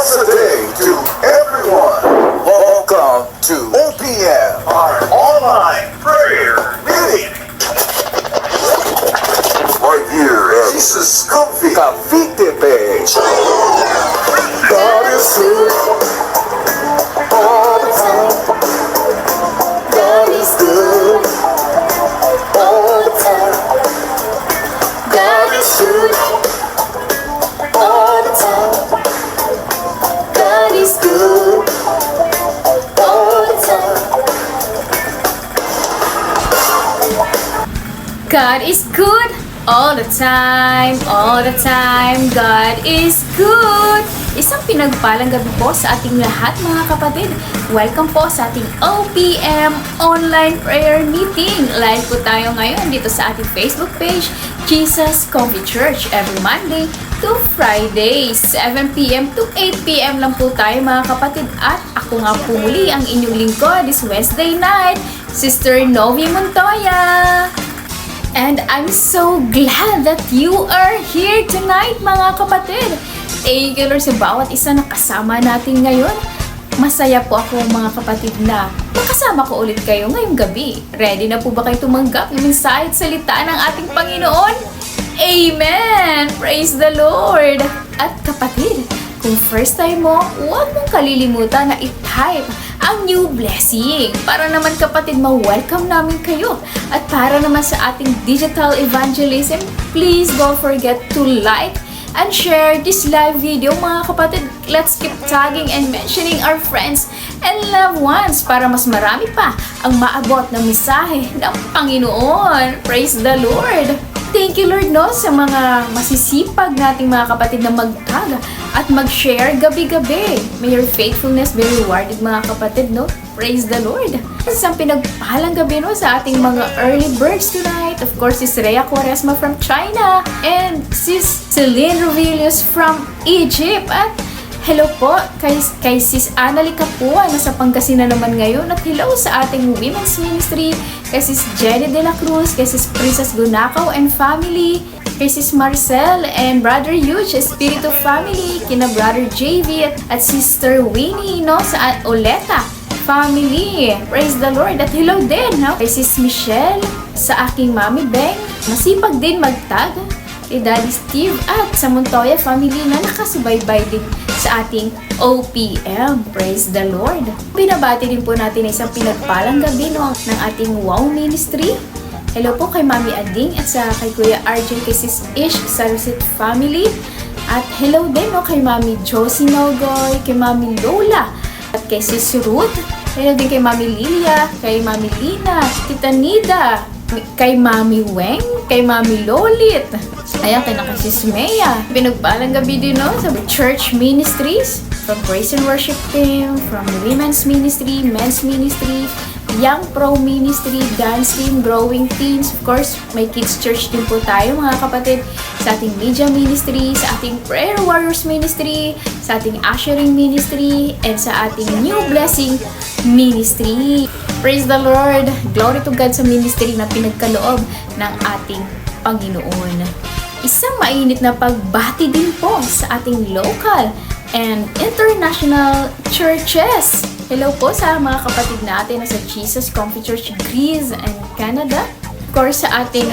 Blessed day to everyone. Welcome to OPM, our online prayer meeting. Right here at Jesus Cavite page. God is good all the time. God is good all the time. God is good all the time. God is good all the time. God is good all the time, all the time. God is good. Isang pinagpalang gabi po sa ating lahat mga kapatid. Welcome po sa ating OPM Online Prayer Meeting. Live po tayo ngayon dito sa ating Facebook page, Jesus Coffee Church, every Monday to Friday, 7 p.m. to 8 p.m. lang po tayo mga kapatid. At ako nga po muli ang inyong lingkod this Wednesday night, Sister Novi Montoya. And I'm so glad that you are here tonight, mga kapatid. Thank you, Lord, sa bawat isa na kasama natin ngayon. Masaya po ako, mga kapatid, na makasama ko ulit kayo ngayong gabi. Ready na po ba kayo tumanggap ng mensahe at salita ng ating Panginoon? Amen! Praise the Lord! At kapatid, kung first time mo, huwag mong kalilimutan na i-type ang new blessing para naman kapatid ma-welcome namin kayo. At para naman sa ating digital evangelism, please don't forget to like and share this live video mga kapatid. Let's keep tagging and mentioning our friends and loved ones para mas marami pa ang maabot na mensahe ng Panginoon. Praise the Lord! Thank you, Lord, no, sa mga masisipag nating mga kapatid na mag-tag at mag-share gabi-gabi. May your faithfulness be rewarded, mga kapatid, no? Praise the Lord! Isang pinagpahalang gabi, no, sa ating mga early birds tonight. Of course, Sis Rhea Quaresma from China and Sis Celine Revelius from Egypt. At hello po kay Sis Annalyn Capua na sa Pangasinan naman ngayon. At hello sa ating women's ministry, kay Sis Jenny De La Cruz, kay Sis Princess Gunakaw and family, kay Sis Maricel and Brother Huge, Espiritu family, kina Brother JV at Sister Winnie, no, sa Oleta family. Praise the Lord. At hello din, no, kay Sis Michelle, sa aking Mami Beng, masipag din magtag, kay Daddy Steve at sa Montoya family na nakasubaybay din sa ating OPM. Praise the Lord. Binabati din po natin isang pinagpalang gabi, no, ng ating Wow Ministry. Hello po kay Mami Ading at sa kay Kuya RJ, kay Sis Ish sa Rosit family. At hello din, no, kay Mami Josie Nogoy, kay Mami Lola at kay Sis Ruth. Hello din kay Mami Lilia, kay Mami Lina, Tita Nida, kay Mami Weng, kay Mami Lolit. Ayan, kay Sis Mea. Pinagpalang gabi din, no, sa church ministries, from praise and worship team, from women's ministry, men's ministry, young pro ministry, dance team, growing teens. Of course, may kids church din po tayo mga kapatid. Sa ating media ministry, sa ating prayer warriors ministry, sa ating ushering ministry, and sa ating new blessing ministry. Praise the Lord! Glory to God sa ministry na pinagkaloob ng ating Panginoon. Isang mainit na pagbati din po sa ating local and international churches. Hello po sa mga kapatid natin na sa Jesus Coffee Church, Greece and Canada. Of course, sa ating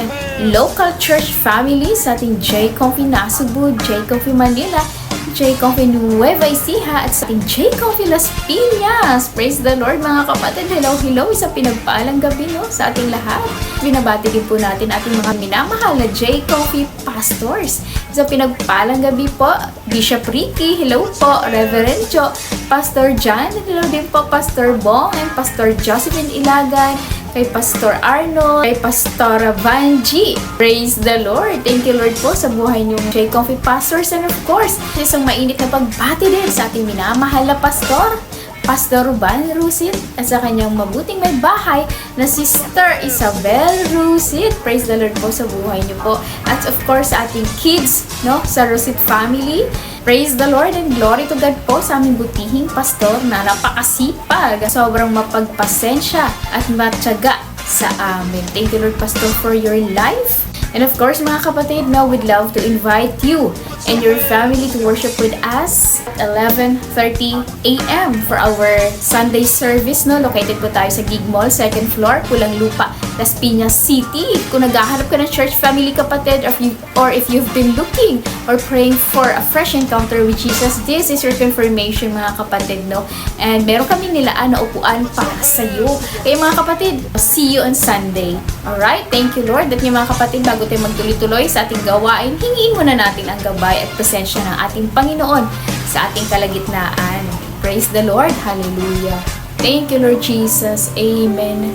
local church family, sa ating J Coffee Nasugbu, J Coffee Manila, J Coffee Nueva Ecija, at sa ating J Coffee Las Piñas. Praise the Lord mga kapatid. Hello, hello. Isang pinagpaalang gabi, no, sa ating lahat. Binabati din po natin ating mga minamahal na J Coffee Pastors. Isang pinagpaalang gabi po, Bishop Ricky. Hello po, Reverend Jo, Pastor John. Hello din po, Pastor Bong and Pastor Josephine Ilagan, kay Pastor Arnold, kay Pastor Vanji. Praise the Lord! Thank you, Lord, po sa buhay niyong J Coffee Pastors. And of course, isang mainit na pagbati din sa ating minamahal na pastor, Pastor Ruben Rusit, at sa kanyang mabuting may bahay na Sister Isabel Rusit. Praise the Lord po sa buhay niyo po. At of course, sa ating kids, no, sa Rusit family. Praise the Lord and glory to God po sa aming butihing pastor na napakasipag, sobrang mapagpasensya at matyaga sa amin. Thank you, Lord, Pastor, for your life. And of course, mga kapatid, no, we'd love to invite you and your family to worship with us 11:30 a.m. for our Sunday service, no? Located po tayo sa Gig Mall, 2nd floor, Pulang Lupa, Las Piñas City. Kung naghahanap ka ng church family, kapatid, or if you've been looking or praying for a fresh encounter with Jesus, this is your confirmation, mga kapatid, no? And meron kami nilaan na upuan para sa iyo. Kaya mga kapatid, see you on Sunday. Alright? Thank you, Lord. At yung mga kapatid, bago tayo magtuloy-tuloy sa ating gawain, hingiin muna natin ang gabay at presensya ng ating Panginoon sa ating kalagitnaan. Praise the Lord. Hallelujah. Thank you, Lord Jesus. Amen.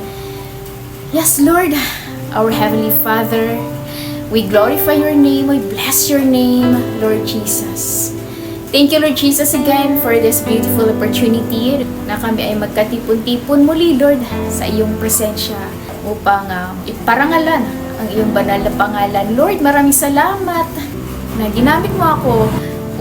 Yes, Lord, our Heavenly Father, we glorify your name. We bless your name, Lord Jesus. Thank you, Lord Jesus, again for this beautiful opportunity na kami ay magkatipon-tipon muli, Lord, sa iyong presensya upang iparangalan ang iyong banal na pangalan. Lord, maraming salamat na ginamit mo ako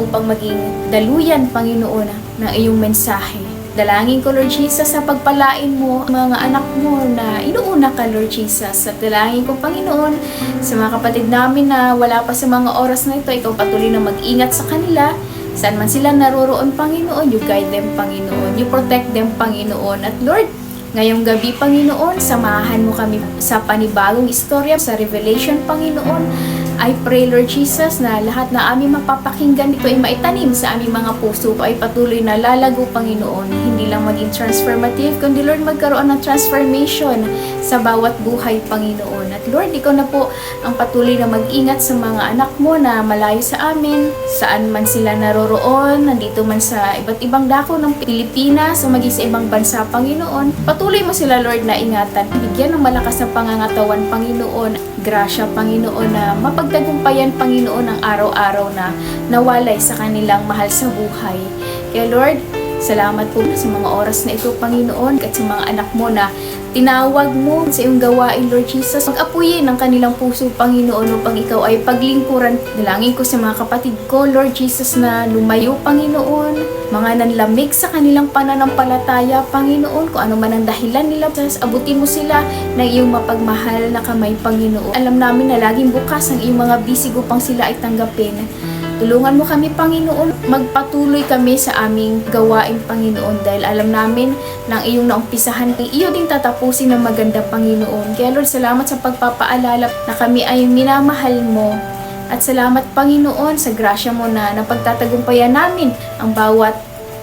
upang maging daluyan, Panginoon, ng iyong mensahe. Dalangin ko, Lord Jesus, sa pagpalain mo mga anak mo na inuuna ka, Lord Jesus. At dalangin ko, Panginoon, sa mga kapatid namin na wala pa sa mga oras na ito, ikaw patuloy na mag-ingat sa kanila. Saan man sila naroroon, Panginoon, you guide them, Panginoon. You protect them, Panginoon. At Lord, ngayong gabi, Panginoon, samahan mo kami sa panibagong istorya, sa revelation, Panginoon. I pray, Lord Jesus, na lahat na aming mapapakinggan dito ay maitanim sa aming mga puso ay patuloy na lalago, Panginoon. Hindi lang maging transformative, kundi Lord, magkaroon ng transformation sa bawat buhay, Panginoon. At Lord, ikaw na po ang patuloy na mag-ingat sa mga anak mo na malayo sa amin, saan man sila naroroon, nandito man sa iba't ibang dako ng Pilipinas o maging sa ibang bansa, Panginoon. Patuloy mo sila, Lord, na ingatan. Bigyan ng malakas na pangangatawan, Panginoon. Grasya, Panginoon, na mapagtagumpayan, Panginoon, ang araw-araw na nawalay sa kanilang mahal sa buhay. Kaya Lord, salamat po sa mga oras na ito, Panginoon, at sa mga anak mo na tinawag mo sa iyong gawain, Lord Jesus. Mag-apuyin ang kanilang puso, Panginoon, upang ikaw ay paglingkuran. Dalangin ko sa mga kapatid ko, Lord Jesus, na lumayo, Panginoon, mga nanlamig sa kanilang pananampalataya, Panginoon, kung ano man ang dahilan nila, abutin mo sila ng iyong mapagmahal na kamay, Panginoon. Alam namin na laging bukas ang iyong mga bisig upang sila ay tanggapin. Tulungan mo kami, Panginoon. Magpatuloy kami sa aming gawain, Panginoon, dahil alam namin na ang iyong naumpisahan, iyo din tatapusin ng maganda, Panginoon. Kaya Lord, salamat sa pagpapaalala na kami ay minamahal mo. At salamat, Panginoon, sa grasya mo na napagtatagumpayan namin ang bawat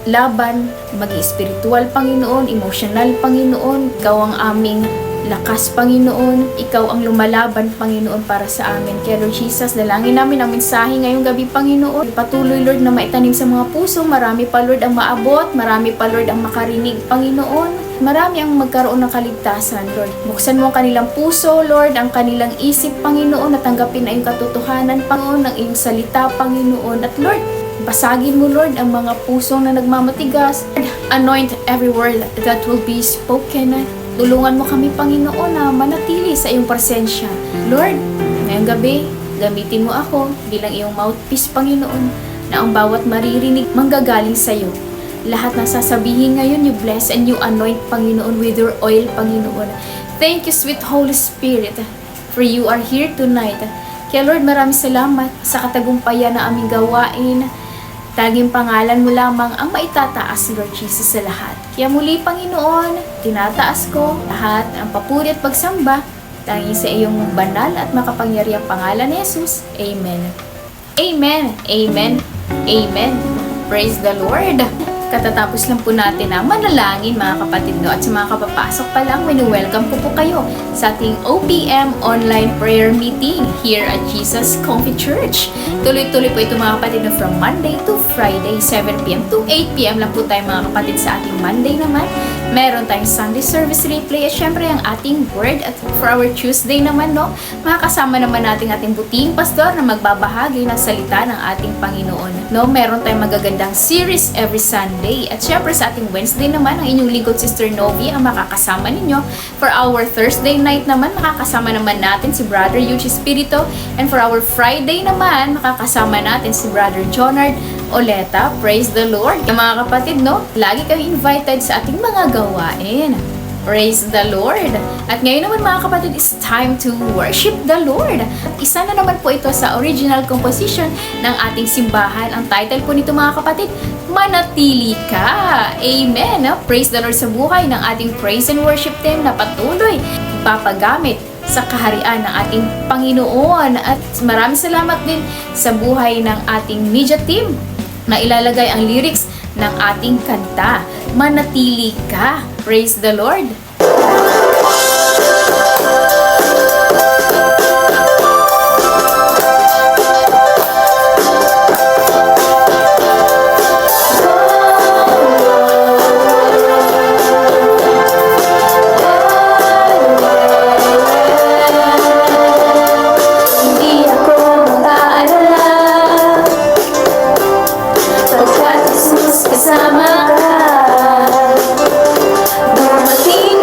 laban, maging spiritual, Panginoon, emotional, Panginoon. Ikaw ang aming lakas, Panginoon. Ikaw ang lumalaban, Panginoon, para sa amin. Kaya Lord Jesus, dalangin namin ang mensahe ngayong gabi, Panginoon. Patuloy, Lord, na maitanim sa mga puso. Marami pa, Lord, ang maabot. Marami pa, Lord, ang makarinig, Panginoon. Marami ang magkaroon ng kaligtasan, Lord. Buksan mo ang kanilang puso, Lord, ang kanilang isip, Panginoon, at tanggapin ang iyong katotohanan, Panginoon, ang iyong salita, Panginoon. At Lord, basagin mo, Lord, ang mga pusong na nagmamatigas. Anoint every word that will be spoken. Tulungan mo kami, Panginoon, na manatili sa iyong presensya. Lord, ngayong gabi, gamitin mo ako bilang iyong mouthpiece, Panginoon, na ang bawat maririnig manggagaling sa iyo. Lahat ng sasabihin ngayon, you bless and you anoint, Panginoon, with your oil, Panginoon. Thank you, sweet Holy Spirit, for you are here tonight. Kaya Lord, maraming salamat sa katagumpayan na aming gawain. Taging pangalan mo lamang ang maitataas, Lord Jesus, sa lahat. Kaya muli, Panginoon, tinataas ko lahat ang papuri at pagsamba tanging sa iyong banal at makapangyarihang pangalan ni Jesus. Amen. Amen. Amen. Amen. Praise the Lord. Katatapos lang po natin na manalangin, mga kapatid, no? At sa mga kapapasok pa lang, welcome po kayo sa ating OPM online prayer meeting here at Jesus Comfy Church. Tuloy-tuloy po ito, mga kapatid, no? From Monday to Friday, 7 p.m. to 8 p.m. lang po tayo, mga kapatid, sa ating Monday naman. Meron tayong Sunday service replay at syempre ang ating word. At for our Tuesday naman, no, makakasama naman natin ating buting pastor na magbabahagi ng salita ng ating Panginoon. No, meron tayong magagandang series every Sunday. At syempre sa ating Wednesday naman, ang inyong lingkod Sister Novi ang makakasama ninyo. For our Thursday night naman, makakasama naman natin si Brother Yuchi Spirito. And for our Friday naman, makakasama natin si Brother Jonard Oleta. Praise the Lord. Mga kapatid, no, lagi kayo invited sa ating mga gawain. Praise the Lord! At ngayon naman mga kapatid, it's time to worship the Lord. Isa na naman po ito sa original composition ng ating simbahan. Ang title po nito mga kapatid, Manatili Ka! Amen! Praise the Lord sa buhay ng ating praise and worship team na patuloy ipapagamit sa kaharian ng ating Panginoon. At maraming salamat din sa buhay ng ating media team na ilalagay ang lyrics ng ating kanta, Manatili Ka. Praise the Lord! Hindi ako mag-aalala pagkat Jesus kasama ka. Dumating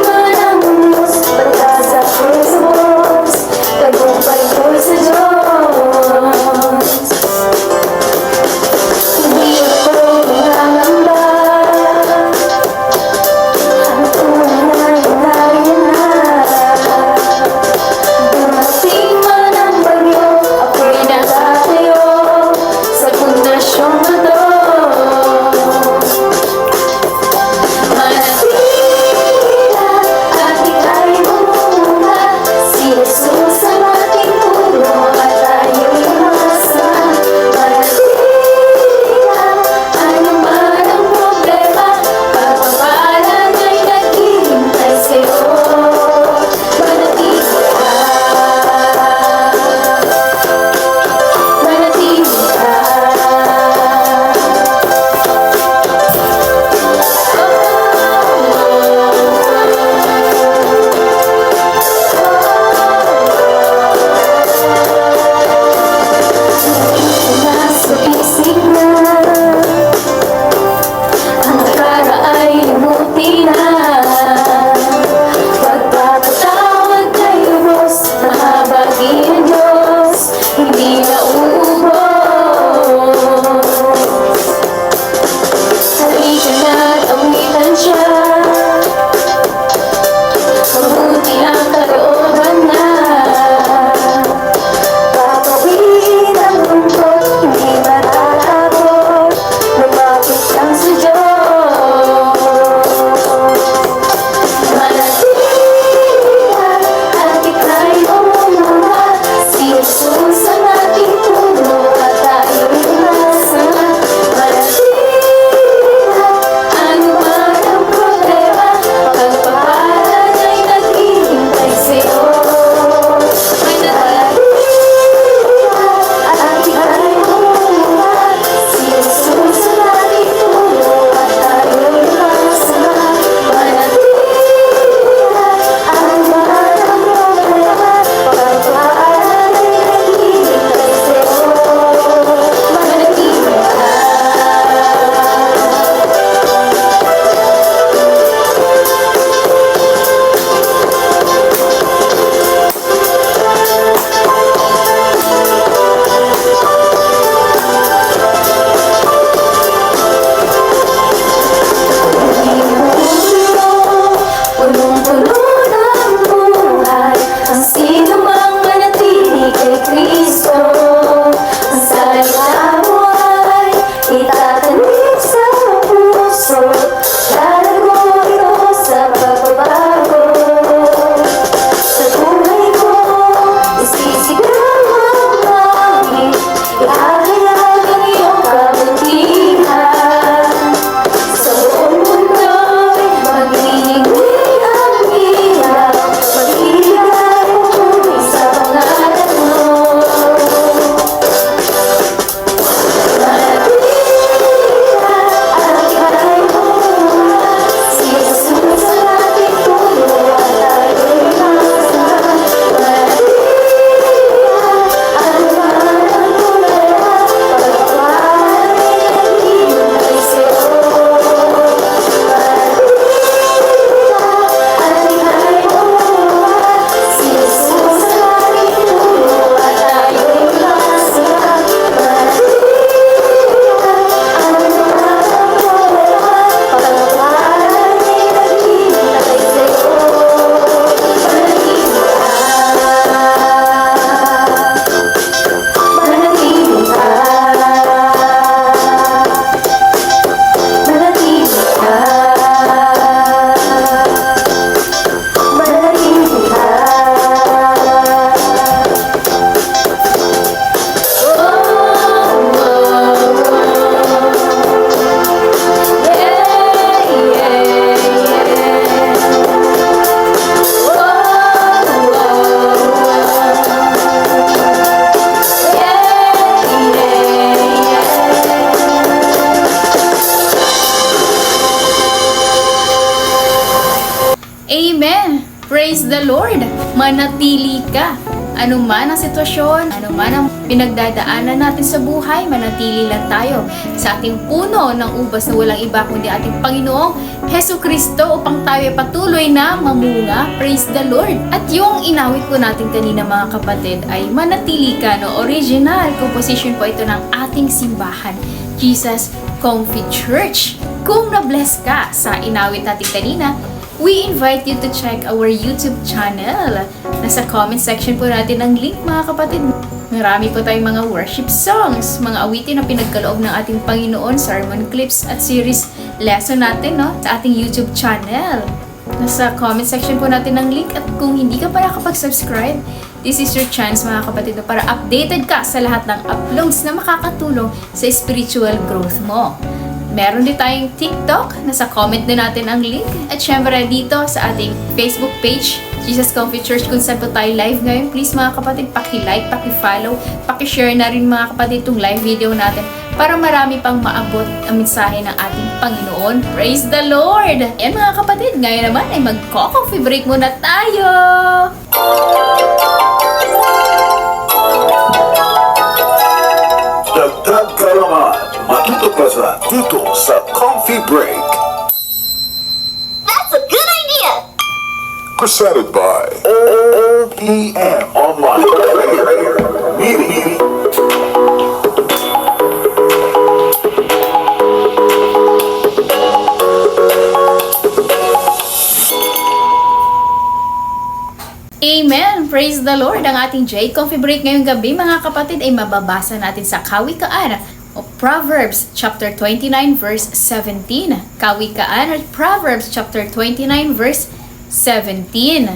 Praise the Lord! Manatili ka! Ano man ang sitwasyon, ano man ang pinagdadaanan natin sa buhay, manatili lang tayo sa ating puno ng ubas na walang iba kundi ating Panginoong Hesus Kristo upang tayo ay patuloy na mamunga. Praise the Lord! At yung inawit po natin kanina mga kapatid ay manatili ka, no? Original composition po ito ng ating simbahan, Jesus Comfy Church. Kung na-bless ka sa inawit natin kanina, we invite you to check our YouTube channel. Nasa comment section po natin ang link mga kapatid. Marami po tayong mga worship songs, mga awitin na pinagkaloob ng ating Panginoon, sermon clips at series lesson natin, no, sa ating YouTube channel. Nasa comment section po natin ang link at kung hindi ka pa nakapag-subscribe, this is your chance mga kapatid para updated ka sa lahat ng uploads na makakatulong sa spiritual growth mo. Meron din tayong TikTok, nasa comment din natin ang link. At syempre dito sa ating Facebook page, Jesus Comfy Church, kung saan po tayo live ngayon. Please mga kapatid, paki-like, paki-follow, paki-share na rin mga kapatid itong live video natin para marami pang maabot ang mensahe ng ating Panginoon. Praise the Lord! Yan mga kapatid, ngayon naman ay magko-coffee break muna tayo! Dagdag kalaman, matutuklasan dito sa Coffee Break. That's a good idea! Presented by OPM Online Prayer Meeting. Amen! Praise the Lord! Ang ating J Coffee Break ngayong gabi mga kapatid ay mababasa natin sa Kawikaan o Proverbs chapter 29 verse 17. Kawikaan or Proverbs chapter 29 verse 17.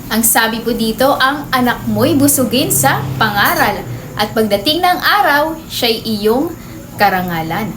Ang sabi po dito, ang anak mo'y busugin sa pangaral at pagdating ng araw, siya'y iyong karangalan.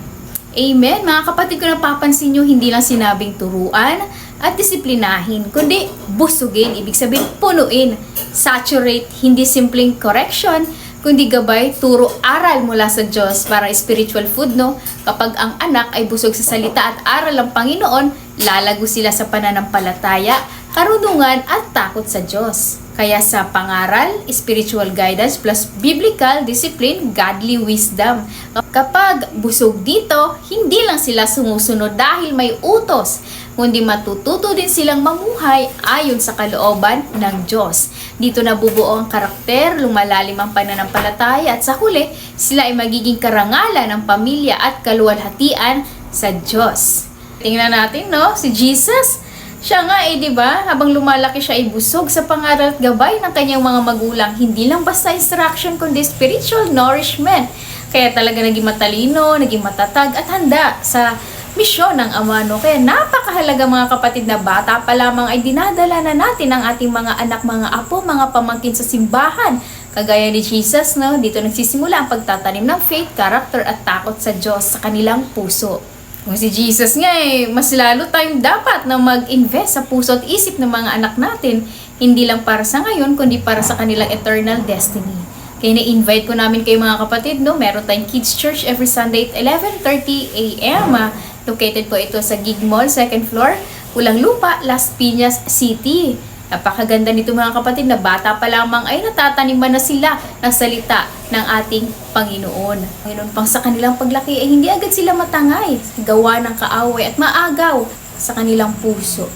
Amen! Mga kapatid, kung napapansin nyo, hindi lang sinabing turuan at disiplinahin, kundi busugin, ibig sabihin punuin, saturate, hindi simpleng correction, kundi gabay, turo, aral mula sa Diyos para spiritual food, no? Kapag ang anak ay busog sa salita at aral ng Panginoon, lalago sila sa pananampalataya, karunungan at takot sa Diyos. Kaya sa pangaral, spiritual guidance plus biblical discipline, godly wisdom. Kapag busog dito, hindi lang sila sumusunod dahil may utos, kundi matututo din silang mamuhay ayon sa kalooban ng Diyos. Dito nabubuo ang karakter, lumalalim ang pananampalataya at sa huli, sila ay magiging karangalan ng pamilya at kaluwalhatian sa Diyos. Tingnan natin, no? Si Jesus, siya nga di ba? Habang lumalaki siya ay busog sa pangaral at gabay ng kanyang mga magulang. Hindi lang basta instruction kundi spiritual nourishment. Kaya talaga naging matalino, naging matatag at handa sa misyon ng Ama, no? Kaya napakahalaga mga kapatid na bata pa lamang ay dinadala na natin ang ating mga anak, mga apo, mga pamangkin sa simbahan. Kagaya ni Jesus, no? Dito nagsisimula ang pagtatanim ng faith, character at takot sa Diyos sa kanilang puso. Kung si Jesus nga mas lalo tayong dapat na mag-invest sa puso at isip ng mga anak natin, hindi lang para sa ngayon, kundi para sa kanilang eternal destiny. Kaya na-invite ko namin kayo mga kapatid, no? Meron tayong Kids Church every Sunday at 11:30 a.m. Located po ito sa Gig Mall, 2nd floor, Pulang Lupa, Las Piñas City. Napakaganda nito mga kapatid na bata pa lamang ay natataniman na sila ng salita ng ating Panginoon. Ngayon pang sa kanilang paglaki ay hindi agad sila matangay, gawa ng kaaway at maagaw sa kanilang puso.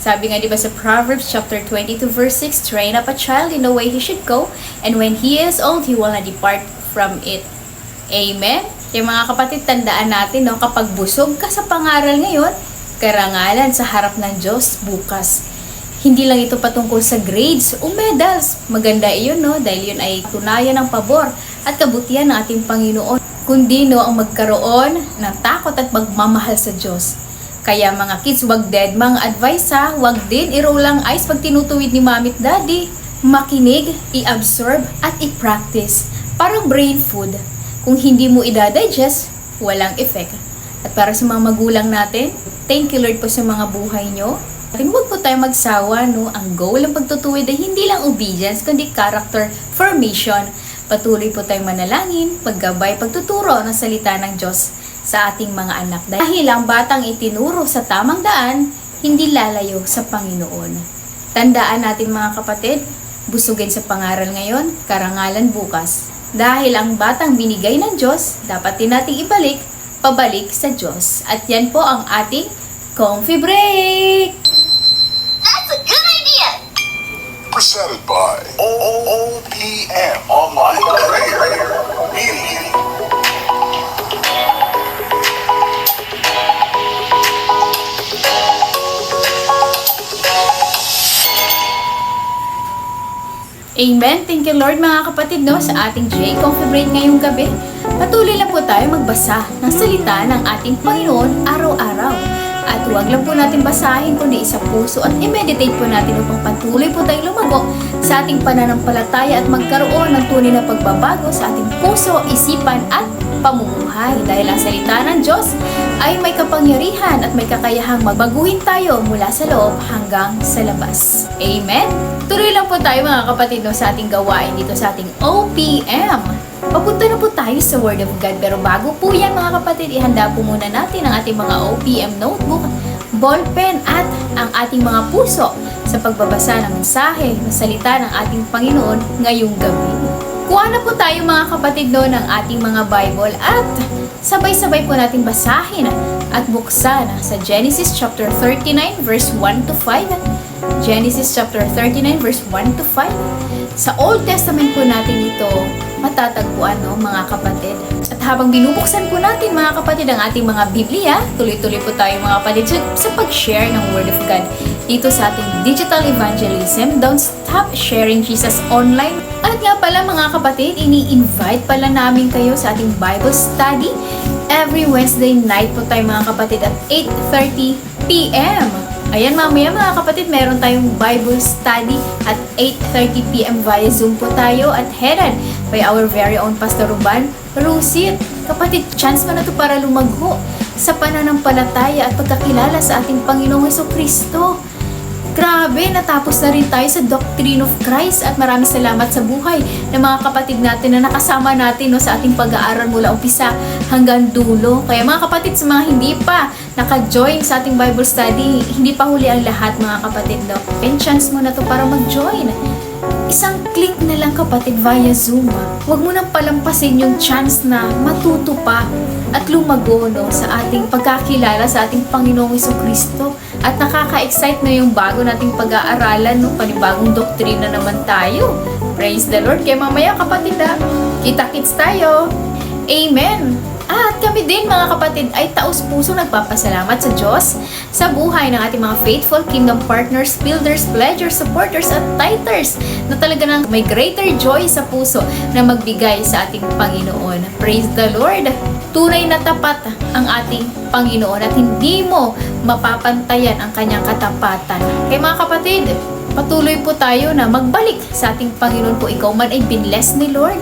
Sabi nga diba sa Proverbs chapter 22 verse 6, train up a child in the way he should go, and when he is old, he will not depart from it. Amen? Kaya mga kapatid, tandaan natin, no, kapag busog ka sa pangaral ngayon, karangalan sa harap ng Diyos bukas. Hindi lang ito patungkol sa grades o medals. Maganda iyon, no? Dahil yun ay tunayan ng pabor at kabutihan ng ating Panginoon. Kundi, no, ang magkaroon ng takot at magmamahal sa Diyos. Kaya mga kids, wag dead mga advice ha. Wag din i-roll ang eyes pag tinutuwid ni mami at daddy. Makinig, i-absorb at i-practice. Parang brain food. Kung hindi mo i-digest, walang effect. At para sa mga magulang natin, thank you Lord po sa mga buhay nyo. At huwag po tayo magsawa, no? Ang goal ng pagtutuwid ay hindi lang obedience, kundi character formation. Patuloy po tayong manalangin, paggabay, pagtuturo ng salita ng Diyos sa ating mga anak. Dahil ang batang itinuro sa tamang daan, hindi lalayo sa Panginoon. Tandaan natin mga kapatid, busugin sa pangaral ngayon, karangalan bukas. Dahil ang batang binigay ng Diyos, dapat din nating ibalik, pabalik sa Diyos. At yan po ang ating Comfy Break! That's a good idea! Presented by OPM Online Prayer Meeting. Amen. Thank you Lord mga kapatid sa ating J Comfy Break ngayong gabi. Patuloy lang po tayo magbasa ng salita ng ating Panginoon araw-araw. At huwag lang po natin basahin kundi sa puso at i-meditate po natin upang patuloy po tayong lumago sa ating pananampalataya at magkaroon ng tunay na pagbabago sa ating puso, isipan at pamumuhay. Dahil ang salita ng Diyos ay may kapangyarihan at may kakayahang magbaguhin tayo mula sa loob hanggang sa labas. Amen? Tuloy lang po tayo mga kapatid sa ating gawain dito sa ating OPM. Papunta na po tayo sa Word of God. Pero bago po yan mga kapatid, ihanda po muna natin ang ating mga OPM notebook, ballpen at ang ating mga puso sa pagbabasa ng mensahe ng salita ng ating Panginoon ngayong gabi. Kuha na po tayo mga kapatid ng ating mga Bible at sabay-sabay po natin basahin at buksan sa Genesis chapter 39 verse 1 to 5. Genesis chapter 39 verse 1 to 5. Sa Old Testament po natin ito matatagpuan mga kapatid. At habang binubuksan po natin mga kapatid ang ating mga Biblia, tuloy-tuloy po tayo mga kapatid sa pag-share ng Word of God dito sa ating digital evangelism. Don't stop sharing Jesus online. At nga pala mga kapatid, ini-invite pala namin kayo sa ating Bible study. Every Wednesday night po tayo mga kapatid at 8:30 p.m. Ayan, mamaya mga kapatid, meron tayong Bible study at 8:30 p.m. via Zoom po tayo at headed by our very own Pastor Ruban Rusit. Kapatid, chance mo na to para lumago sa pananampalataya at pagkakilala sa ating Panginoong Hesukristo. Grabe, natapos na rin tayo sa Doctrine of Christ at maraming salamat sa buhay ng mga kapatid natin na nakasama natin sa ating pag-aaral mula umpisa hanggang dulo. Kaya mga kapatid, sa mga hindi pa naka-join sa ating Bible study, hindi pa huli ang lahat mga kapatid. And chance mo na to para mag-join. Isang click na lang kapatid via Zoom. Huwag mo nang palampasin yung chance na matuto pa at lumago sa ating pagkakilala sa ating Panginoong Hesukristo. At nakaka-excite yung bago nating pag-aaralan, panibagong doktrina naman tayo. Praise the Lord. Kaya mamaya kapatid kita-kits tayo. Amen. At kami din mga kapatid ay taus-puso nagpapasalamat sa Diyos sa buhay ng ating mga faithful kingdom partners, builders, pledgers, supporters at tithers na talaga nang may greater joy sa puso na magbigay sa ating Panginoon. Praise the Lord! Tunay na tapat ang ating Panginoon at hindi mo mapapantayan ang kanyang katapatan. Kaya mga kapatid, patuloy po tayo na magbalik sa ating Panginoon po ikaw man ay binless ni Lord.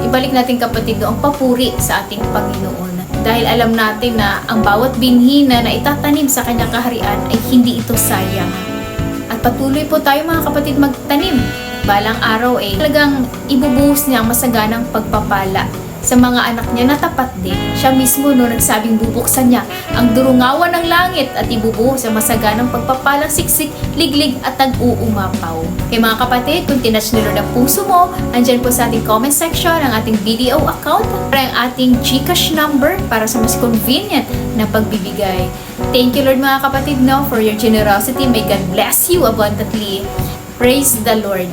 Ibalik natin kapatid ang papuri sa ating Panginoon. Dahil alam natin na ang bawat binhina na itatanim sa kanyang kaharian ay hindi ito sayang. At patuloy po tayo mga kapatid magtanim. Balang araw talagang ibubuhos niya ang masaganang pagpapala sa mga anak niya na tapat din. Siya mismo nagsabing bubuksan niya ang durungawan ng langit at ibubuhos ang masaganang pagpapalang siksik, liglig at tag-uumapaw. Kaya mga kapatid, kung tinatch ni Lord ang puso mo, andyan po sa ating comment section ang ating video account para ang ating GCash number para sa mas convenient na pagbibigay. Thank you Lord mga kapatid for your generosity. May God bless you abundantly. Praise the Lord.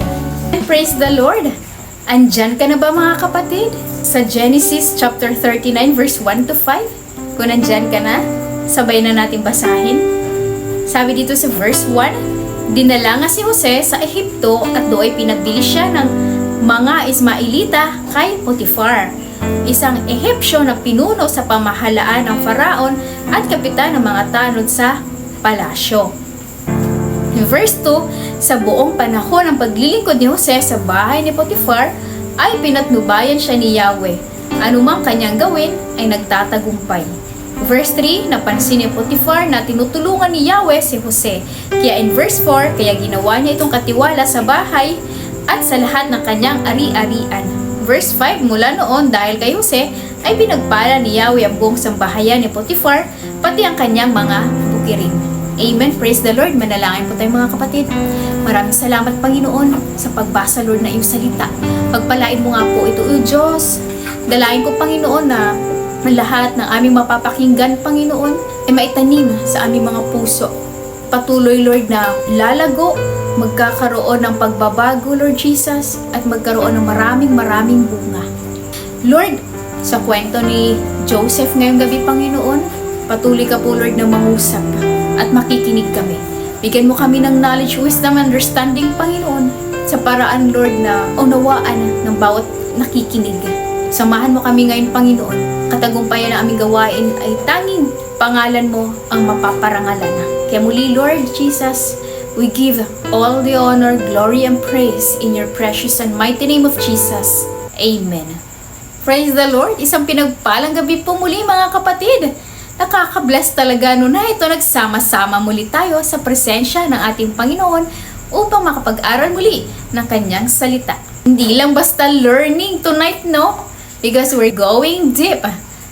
And praise the Lord. Andyan ka na ba mga kapatid? Sa Genesis chapter 39 verse 1 to 5? Kung nandyan ka na, sabay na natin basahin. Sabi dito sa verse 1, dinala nga si Jose sa Ehipto at doon ay pinagbili siya ng mga Ismailita kay Potifar, isang Ehipsyo na pinuno sa pamahalaan ng Faraon at kapitan ng mga tanod sa palasyo. Verse 2, sa buong panahon ng paglilingkod ni Jose sa bahay ni Potifar, ay pinatnubayan siya ni Yahweh. Anumang kanyang gawin ay nagtatagumpay. Verse 3, napansin ni Potifar na tinutulungan ni Yahweh si Jose. Kaya in verse 4, kaya ginawa niya itong katiwala sa bahay at sa lahat ng kanyang ari-arian. Verse 5, mula noon dahil kay Jose ay pinagpala ni Yahweh ang buong sambahayan ni Potifar, pati ang kanyang mga bukirin. Amen. Praise the Lord. Manalangin po tayo mga kapatid. Maraming salamat Panginoon sa pagbasa Lord na iyong salita. Pagpalain mo nga po ito, O Diyos. Dalain ko Panginoon na ang lahat ng aming mapapakinggan Panginoon ay maitanim sa aming mga puso. Patuloy Lord na lalago, magkakaroon ng pagbabago Lord Jesus at magkaroon ng maraming bunga. Lord, sa kwento ni Joseph ngayong gabi Panginoon, patuloy ka po Lord na mangusap at makikinig kami. Bigyan mo kami ng knowledge, wisdom, understanding Panginoon sa paraan Lord na unawaan ng bawat nakikinig. Samahan mo kami ngayon Panginoon. Katagumpayan na aming gawain ay tanging pangalan mo ang mapaparangalan. Kaya muli Lord Jesus, we give all the honor, glory, and praise in your precious and mighty name of Jesus. Amen. Praise the Lord! Isang pinagpalang gabi po muli mga kapatid. Nakaka-bless talaga na ito nagsama-sama muli tayo sa presensya ng ating Panginoon upang makapag-aral muli ng kanyang salita. Hindi lang basta learning tonight, no? Because we're going deep.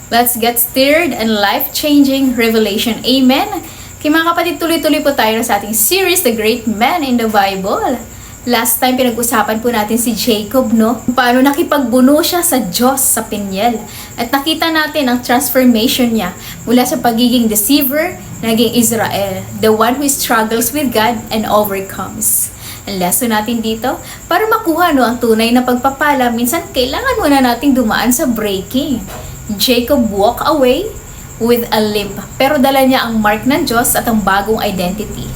Let's get stirred and life-changing revelation. Amen? Kaya mga kapatid, tuloy-tuloy po tayo sa ating series, The Great Man in the Bible. Last time, pinag-usapan po natin si Jacob, no? Paano nakipagbuno siya sa Diyos sa Peniel. At nakita natin ang transformation niya mula sa pagiging deceiver, naging Israel, the one who struggles with God and overcomes. Ang lesson natin dito, para makuha ang tunay na pagpapala, minsan kailangan muna nating dumaan sa breaking. Jacob walk away with a limp, pero dala niya ang mark ng Diyos at ang bagong identity.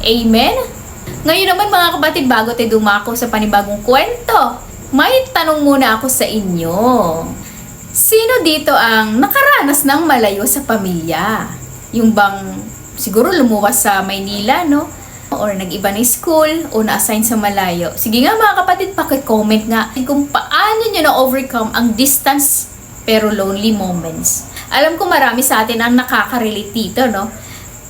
Amen? Ngayon naman mga kapatid, bago tayo dumako sa panibagong kwento, may tanong muna ako sa inyo. Sino dito ang nakaranas ng malayo sa pamilya? Yung bang siguro lumuwas sa Maynila, no? Or nag-iba na school o na-assign sa malayo. Sige nga mga kapatid, paki-comment nga kung paano nyo na-overcome ang distance pero lonely moments. Alam ko marami sa atin ang nakaka-relate dito, no?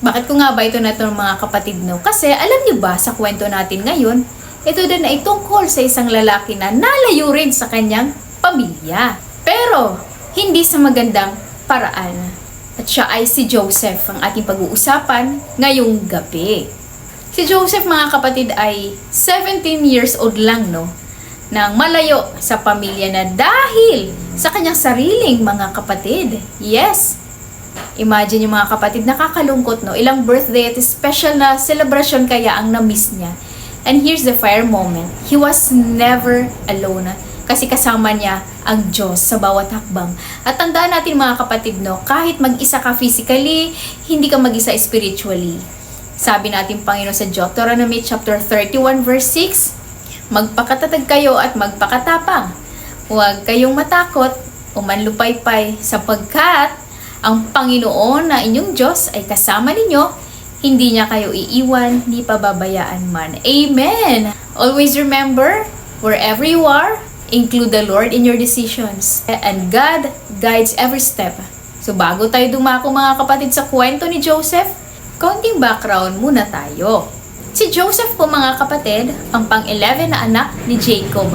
Bakit ko nga ba ito na ito mga kapatid, no? Kasi alam niyo ba sa kwento natin ngayon, ito din ay tungkol sa isang lalaki na nalayo rin sa kanyang pamilya. Pero hindi sa magandang paraan. At siya ay si Joseph ang ating pag-uusapan ngayong gabi. Si Joseph mga kapatid ay 17 years old lang, no? Nang malayo sa pamilya na dahil sa kanyang sariling mga kapatid. Yes! Imagine yung mga kapatid, nakakalungkot, no? Ilang birthday at special na celebration kaya ang na-miss niya. And here's the fire moment. He was never alone. Kasi kasama niya ang Diyos sa bawat hakbang. At tandaan natin mga kapatid, no? Kahit mag-isa ka physically, hindi ka mag-isa spiritually. Sabi natin Panginoon sa Deuteronomy chapter 31 verse 6, magpakatatag kayo at magpakatapang. Huwag kayong matakot o manlupaypay sapagkat ang Panginoon na inyong Diyos ay kasama ninyo, hindi niya kayo iiwan, ni pababayaan man. Amen! Always remember, wherever you are, include the Lord in your decisions. And God guides every step. So bago tayo dumako mga kapatid sa kwento ni Joseph, konting background muna tayo. Si Joseph po mga kapatid, ang pang-11 na anak ni Jacob.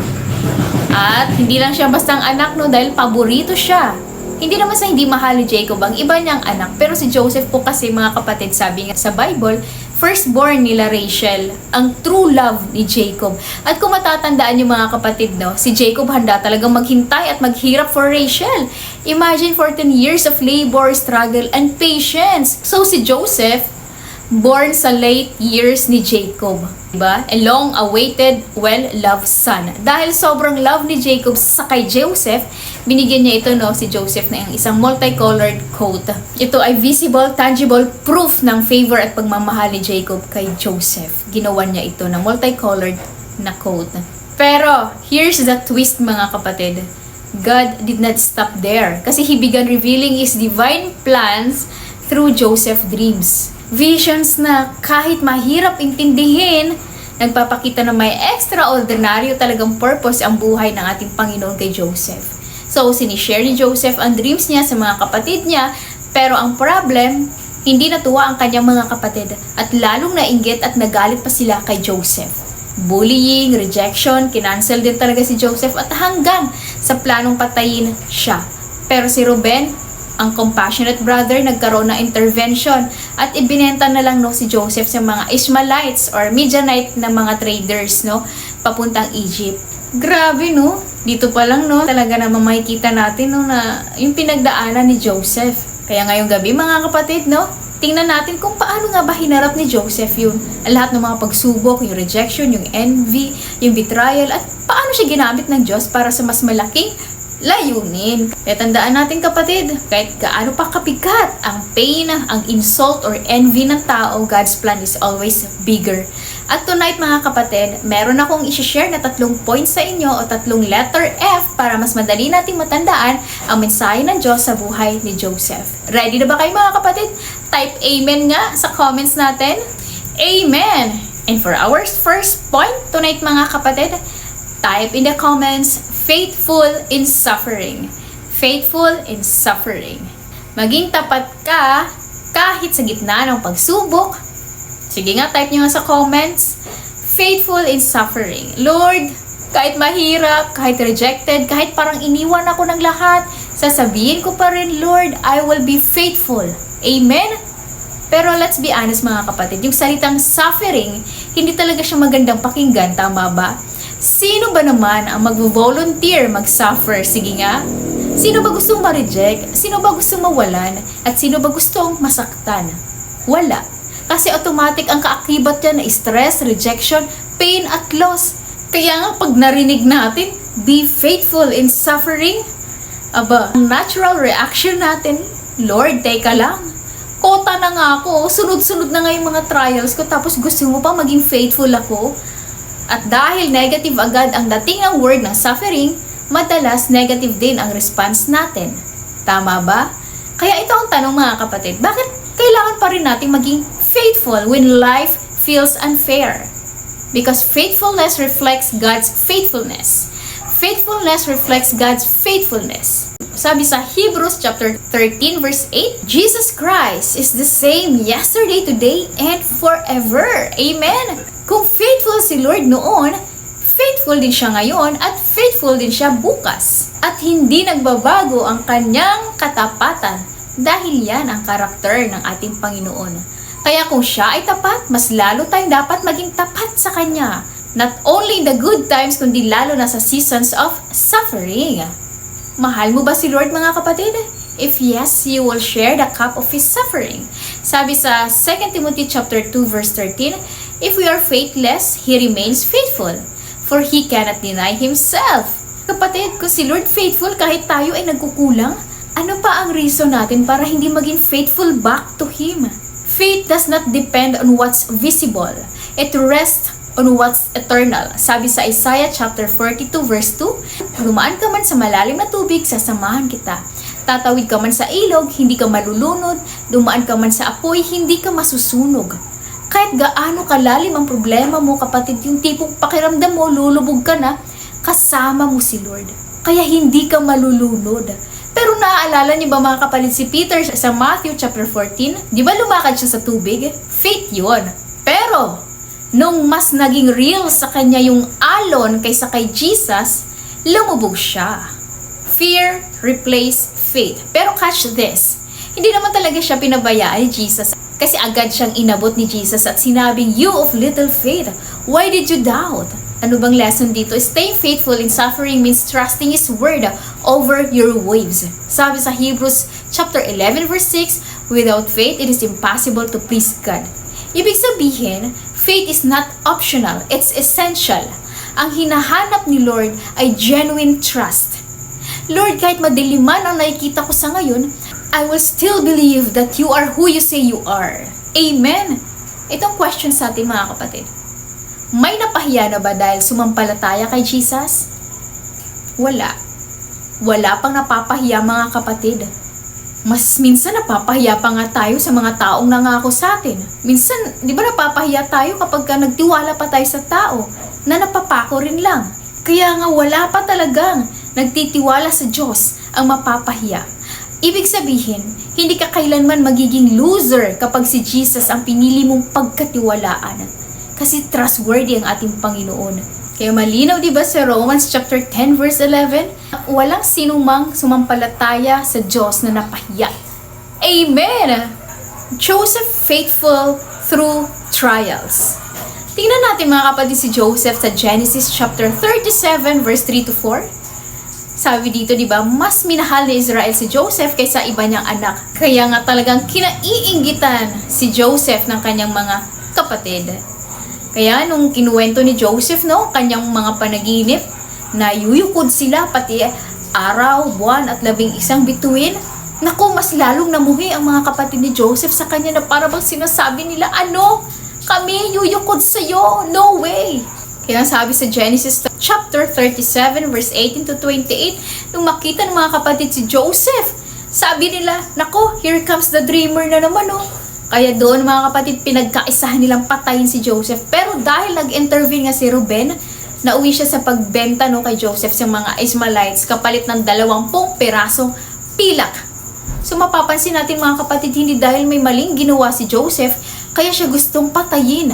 At hindi lang siya bastang anak, no, dahil paborito siya. Hindi naman sa hindi mahal ni Jacob ang iba niyang anak, pero si Joseph po kasi mga kapatid, sabi nga sa Bible, firstborn nila Rachel, ang true love ni Jacob. At kung matatandaan yung mga kapatid, no, si Jacob handa talagang maghintay at maghirap for Rachel. Imagine 14 years of labor, struggle, and patience. So si Joseph, born sa late years ni Jacob. Diba? A long-awaited, well-loved son. Dahil sobrang love ni Jacob sa kay Joseph, binigyan niya ito, no, si Joseph na isang multicolored coat. Ito ay visible, tangible proof ng favor at pagmamahal ni Jacob kay Joseph. Ginawa niya ito na multicolored na coat. Pero, here's the twist mga kapatid. God did not stop there kasi He began revealing His divine plans through Joseph's dreams. Visions na kahit mahirap intindihin, nagpapakita na may extraordinaryo talagang purpose ang buhay ng ating Panginoon kay Joseph. So, sinishare ni Joseph ang dreams niya sa mga kapatid niya, pero ang problem, hindi natuwa ang kanyang mga kapatid at lalong nainggit at nagalit pa sila kay Joseph. Bullying, rejection, kinancel din talaga si Joseph at hanggang sa planong patayin siya. Pero si Reuben, Ang compassionate brother nagkaroon ng intervention at ibinenta na lang si Joseph sa mga Ishmaelites or Midianite na mga traders papuntang Egypt. Grabe dito pa lang talaga namang makikita natin na yung pinagdaanan ni Joseph. Kaya ngayong gabi mga kapatid tingnan natin kung paano nga ba hinarap ni Joseph yun. Lahat ng mga pagsubok, yung rejection, yung envy, yung betrayal, at paano siya ginamit ng Diyos para sa mas malaking layunin. Kaya tandaan natin kapatid, kahit gaano pa kapigat ang pain, ang insult, or envy ng tao, God's plan is always bigger. At tonight mga kapatid, meron akong isi-share na 3 points sa inyo o 3 letter F para mas madali nating matandaan ang mensahe ng Diyos sa buhay ni Joseph. Ready na ba kayo mga kapatid? Type Amen nga sa comments natin. Amen! And for our first point tonight mga kapatid, type in the comments, faithful in suffering. Faithful in suffering. Maging tapat ka kahit sa gitna ng pagsubok. Sige nga, type nyo nga sa comments. Faithful in suffering. Lord, kahit mahirap, kahit rejected, kahit parang iniwan ako ng lahat, sasabihin ko pa rin, Lord, I will be faithful. Amen? Pero let's be honest mga kapatid, yung salitang suffering, hindi talaga siya magandang pakinggan, tama ba? Sino ba naman ang mag-volunteer mag-suffer? Sige nga. Sino ba gustong ma-reject? Sino ba gustong mawalan? At sino ba gustong masaktan? Wala. Kasi automatic ang kaakibat yan na stress, rejection, pain at loss. Kaya nga pag narinig natin, be faithful in suffering, aba, ang natural reaction natin, Lord, teka lang. Kota na nga ako, sunod-sunod na nga yung mga trials ko, tapos gusto mo pa maging faithful ako? At dahil negative agad ang dating ng word ng suffering, madalas negative din ang response natin. Tama ba? Kaya ito ang tanong mga kapatid, bakit kailangan pa rin natin maging faithful when life feels unfair? Because faithfulness reflects God's faithfulness. Faithfulness reflects God's faithfulness. Sabi sa Hebrews chapter 13 verse 8, Jesus Christ is the same yesterday, today, and forever. Amen! Kung faithful si Lord noon, faithful din siya ngayon at faithful din siya bukas. At hindi nagbabago ang kanyang katapatan dahil yan ang karakter ng ating Panginoon. Kaya kung siya ay tapat, mas lalo tayong dapat maging tapat sa Kanya. Not only in the good times, kundi lalo na sa seasons of suffering. Mahal mo ba si Lord mga kapatid? If yes, you will share the cup of His suffering. Sabi sa 2 Timothy chapter 2 verse 13, if we are faithless, He remains faithful, for He cannot deny Himself. Kapatid, kung si Lord faithful kahit tayo ay nagkukulang, ano pa ang reason natin para hindi maging faithful back to Him? Faith does not depend on what's visible. It rests on what's eternal. Sabi sa Isaiah chapter 42 verse 2, lumaan ka man sa malalim na tubig, sasamahan kita. Tatawid ka man sa ilog, hindi ka malulunod. Dumaan ka man sa apoy, hindi ka masusunog. Kahit gaano kalalim ang problema mo kapatid, yung tipong pakiramdam mo, lulubog ka na, kasama mo si Lord. Kaya hindi ka malulunod. Pero naaalala niyo ba mga kapatid si Peter sa Matthew chapter 14? Di ba lumakad siya sa tubig? Faith yun. Pero, nung mas naging real sa kanya yung alon kaysa kay Jesus, lumubog siya. Fear replaced faith. Pero catch this, hindi naman talaga siya pinabayaan ni Jesus. Kasi agad siyang inabot ni Jesus at sinabing, you of little faith, why did you doubt? Ano bang lesson dito? Staying faithful in suffering means trusting His word over your waves. Sabi sa Hebrews chapter 11 verse 6, without faith, it is impossible to please God. Ibig sabihin, faith is not optional, it's essential. Ang hinahanap ni Lord ay genuine trust. Lord, kahit madiliman ang nakikita ko sa ngayon, I will still believe that you are who you say you are. Amen? Itong question sa atin mga kapatid. May napahiya na ba dahil sumampalataya kay Jesus? Wala. Wala pang napapahiya mga kapatid. Mas minsan napapahiya pa nga tayo sa mga taong nangako sa atin. Minsan, di ba napapahiya tayo kapag nagtiwala pa tayo sa tao na napapako rin lang. Kaya nga wala pa talagang nagtitiwala sa Diyos ang mapapahiya. Ibig sabihin, hindi ka kailanman magiging loser kapag si Jesus ang pinili mong pagkatiwalaan. Kasi trustworthy ang ating Panginoon. Kaya malinaw diba sa Romans chapter 10 verse 11? Walang sinumang sumampalataya sa Diyos na napahiya. Amen! Joseph faithful through trials. Tingnan natin mga kapatid si Joseph sa Genesis chapter 37 verse 3 to 4. Sabi dito, diba, mas minahal ni Israel si Joseph kaysa iba niyang anak. Kaya nga talagang kinaiinggitan si Joseph ng kanyang mga kapatid. Kaya nung kinuwento ni Joseph, no, kanyang mga panaginip, na yuyukod sila pati araw, buwan at 11 bituin, naku, mas lalong namuhi ang mga kapatid ni Joseph sa kanya na para bang sinasabi nila, ano, kami yuyukod sa'yo, no way. Kaya sabi sa Genesis chapter 37 verse 18 to 28, nung makita ng mga kapatid si Joseph, sabi nila, nako, here comes the dreamer na naman, oh. Kaya doon mga kapatid, pinagkaisahan nilang patayin si Joseph. Pero dahil nag-intervene nga si Ruben, nauwi siya sa pagbenta, no, kay Joseph sa mga Ishmaelites kapalit ng 20 pirasong pilak. So mapapansin natin mga kapatid, hindi dahil may maling ginawa si Joseph, kaya siya gustong patayin.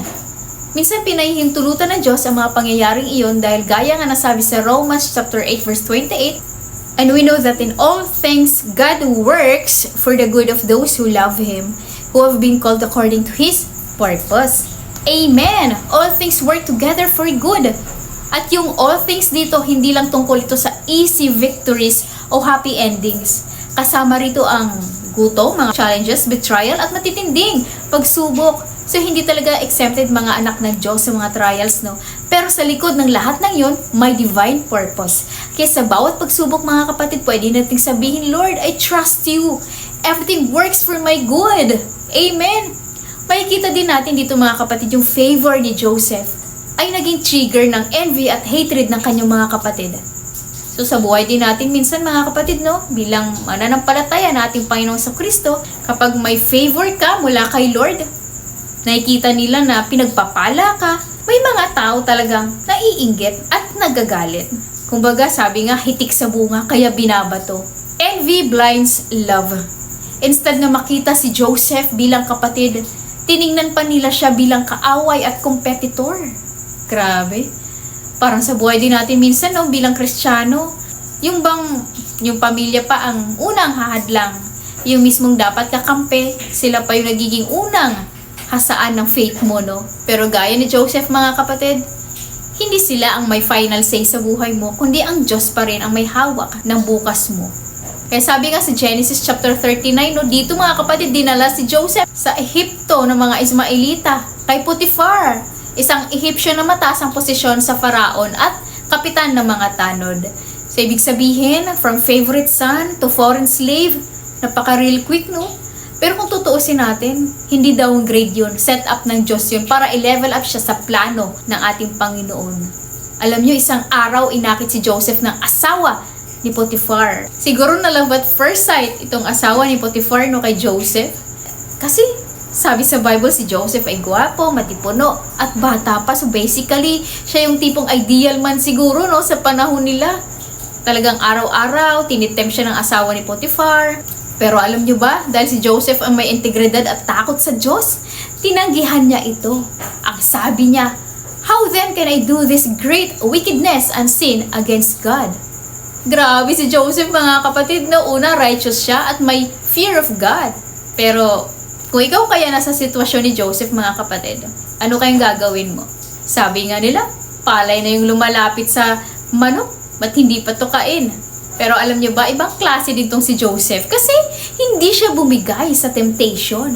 Minsan pinahihintulutan ng Diyos ang mga pangyayaring iyon dahil gaya nga nasabi sa Romans chapter 8 verse 28, and we know that in all things God works for the good of those who love Him, who have been called according to His purpose. Amen! All things work together for good. At yung all things dito, hindi lang tungkol ito sa easy victories o happy endings. Kasama rito ang gutom, mga challenges, betrayal, at matitinding pagsubok. So, hindi talaga exempted mga anak ng Diyos sa mga trials, no? Pero sa likod ng lahat ng yun, may divine purpose. Kaya sa bawat pagsubok, mga kapatid, pwede nating sabihin, Lord, I trust you. Everything works for my good. Amen. Makikita din natin dito mga kapatid yung favor ni Joseph ay naging trigger ng envy at hatred ng kanyang mga kapatid. So sa buhay din natin minsan mga kapatid, no, bilang mananampalataya na ating Panginoong sa Kristo, kapag may favor ka mula kay Lord, nakikita nila na pinagpapala ka, may mga tao talagang naiinggit at nagagalit. Kumbaga sabi nga, hitik sa bunga kaya binabato. Envy blinds love. Instead na makita si Joseph bilang kapatid, tiningnan pa nila siya bilang kaaway at competitor. Grabe. Parang sa buhay din natin minsan, no, bilang Kristiyano, yung pamilya pa ang unang hahadlang. Yung mismong dapat kakampi, sila pa yung nagiging unang hasaan ng faith mo, no? Pero gaya ni Joseph mga kapatid, hindi sila ang may final say sa buhay mo, kundi ang Diyos pa rin ang may hawak ng bukas mo. Kaya sabi nga sa Genesis chapter 39, no, dito mga kapatid, dinala si Joseph sa Ehipto ng mga Ismaelita kay Potiphar, isang Egyptian na mataas ang posisyon sa Faraon at kapitan ng mga tanod. So ibig sabihin, from favorite son to foreign slave, napaka-real quick, no? Pero kung tutuusin natin, hindi downgrade yun, set up ng Diyos yun para i-level up siya sa plano ng ating Panginoon. Alam nyo, isang araw inakit si Joseph ng asawa ni Potiphar. Siguro na love at first sight itong asawa ni Potiphar, no, kay Joseph. Kasi sabi sa Bible, si Joseph ay gwapo, matipuno, at bata pa. So basically, siya yung tipong ideal man siguro, no, sa panahon nila. Talagang araw-araw, tinitempt siya ng asawa ni Potiphar. Pero alam nyo ba, dahil si Joseph ang may integridad at takot sa Diyos, tinanggihan niya ito. Ang sabi niya, how then can I do this great wickedness and sin against God? Grabe si Joseph mga kapatid, no, una righteous siya at may fear of God. Pero kung ikaw kaya nasa sitwasyon ni Joseph mga kapatid, ano kayang gagawin mo? Sabi nga nila, palay na yung lumalapit sa manok, ba't hindi pa tukain? Pero alam nyo ba, ibang klase din tong si Joseph kasi hindi siya bumigay sa temptation.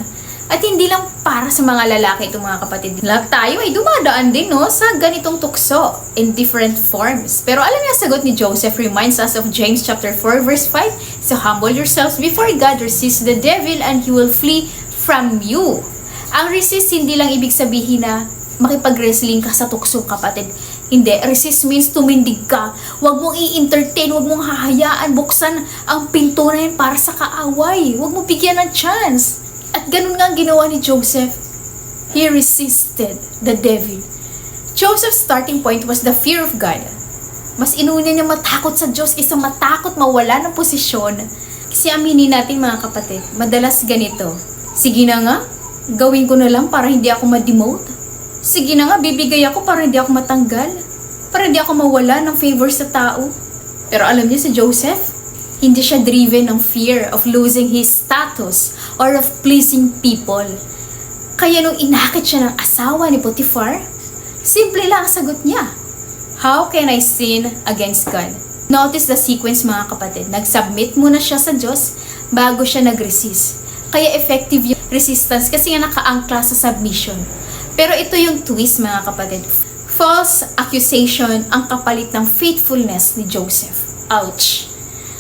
At hindi lang para sa mga lalaki itong mga kapatid. Lahat tayo ay dumadaan din, no, sa ganitong tukso in different forms. Pero alam niyo, sagot ni Joseph reminds us of James chapter 4 verse 5. So humble yourselves before God, resist the devil, and he will flee from you. Ang resist hindi lang ibig sabihin na makipag-wrestling ka sa tuksong kapatid. Hindi, resist means tumindig ka. Huwag mong i-entertain, huwag mong hahayaan, buksan ang pinto na yan para sa kaaway. Huwag mong bigyan ng chance. At ganun nga ang ginawa ni Joseph. He resisted the devil. Joseph's starting point was the fear of God. Mas inuna niya matakot sa Diyos kaysa matakot mawala ng posisyon. Kasi aminin natin mga kapatid, madalas ganito. Sige na nga, gawin ko na lang para hindi ako ma-demote. Sige na nga, bibigay ako para hindi ako matanggal. para hindi ako mawala ng favor sa tao. Pero alam niyo si Joseph, hindi siya driven ng fear of losing his status or of pleasing people. Kaya nung inakit siya ng asawa ni Potiphar, simple lang ang sagot niya. How can I sin against God? Notice the sequence mga kapatid. Nag-submit muna siya sa Diyos bago siya nag-resist. Kaya effective yung resistance kasi nga nakaangkla sa submission. Pero ito yung twist mga kapatid. False accusation ang kapalit ng faithfulness ni Joseph. Ouch!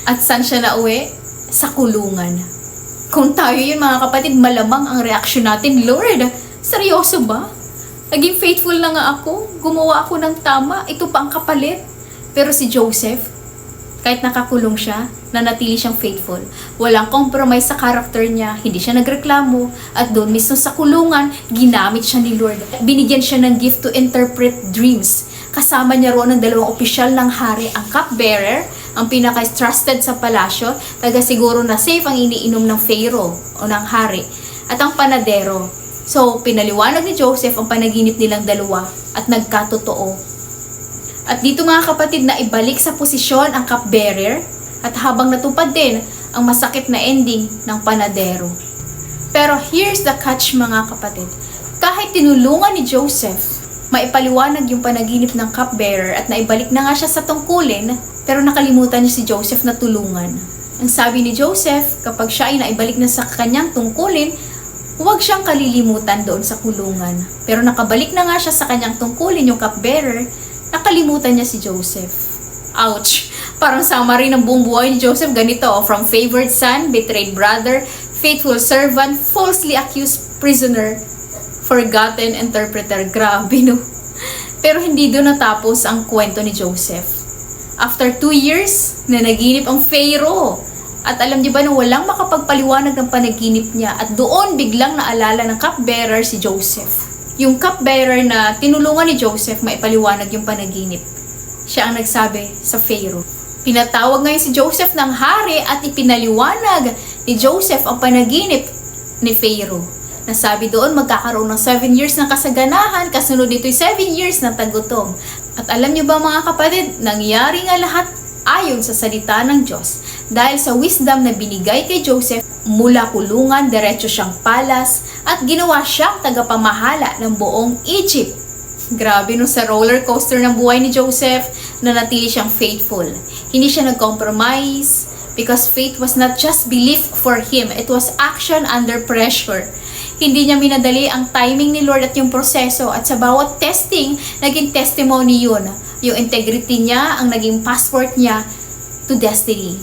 At saan siya nauwi? Sa kulungan. Kung tayo yun mga kapatid, malamang ang reaksyon natin, Lord, seryoso ba? Naging faithful na nga ako, gumawa ako ng tama, ito pa ang kapalit. Pero si Joseph, kahit nakakulong siya, nanatili siyang faithful. Walang compromise sa karakter niya, hindi siya nagreklamo, at doon mismo sa kulungan, ginamit siya ni Lord. Binigyan siya ng gift to interpret dreams. Kasama niya roon ng dalawang opisyal ng hari, ang cupbearer, ang pinaka-trusted sa palasyo, taga siguro na safe ang iniinom ng Pharaoh o ng hari, at ang panadero. So, pinaliwanag ni Joseph ang panaginip nilang dalawa at nagkatotoo. At dito mga kapatid na ibalik sa posisyon ang cupbearer at habang natupad din ang masakit na ending ng panadero. Pero here's the catch mga kapatid. Kahit tinulungan ni Joseph, maipaliwanag yung panaginip ng cupbearer at naibalik na nga siya sa tungkulin, pero nakalimutan niya si Joseph na tulungan. Ang sabi ni Joseph, kapag siya ay naibalik na sa kanyang tungkulin, huwag siyang kalilimutan doon sa kulungan. Pero nakabalik na nga siya sa kanyang tungkulin, yung cupbearer, nakalimutan niya si Joseph. Ouch! Parang summary ng buong buhay ni Joseph ganito, from favored son, betrayed brother, faithful servant, falsely accused prisoner, forgotten interpreter. Grabe no? Pero hindi doon natapos ang kwento ni Joseph. After 2 years, nanaginip ang Pharaoh. At alam niyo ba na walang makapagpaliwanag ng panaginip niya at doon biglang naalala ng cupbearer si Joseph. Yung cupbearer na tinulungan ni Joseph, maipaliwanag yung panaginip. Siya ang nagsabi sa Pharaoh. Pinatawag ngayon si Joseph ng hari at ipinaliwanag ni Joseph ang panaginip ni Pharaoh. Nasabi doon magkakaroon ng 7 years ng kasaganahan, kasunod nito'y 7 years ng tagutom. At alam niyo ba mga kapatid, nangyari nga lahat ayon sa salita ng Diyos. Dahil sa wisdom na binigay kay Joseph, mula kulungan, diretso siyang palas, at ginawa siyang tagapamahala ng buong Egypt. Grabe no, sa roller coaster ng buhay ni Joseph, nanatili siyang faithful. Hindi siya nag-compromise, because faith was not just belief for him, it was action under pressure. Hindi niya minadali ang timing ni Lord at yung proseso, at sa bawat testing, naging testimony yun. Yung integrity niya, ang naging passport niya to destiny.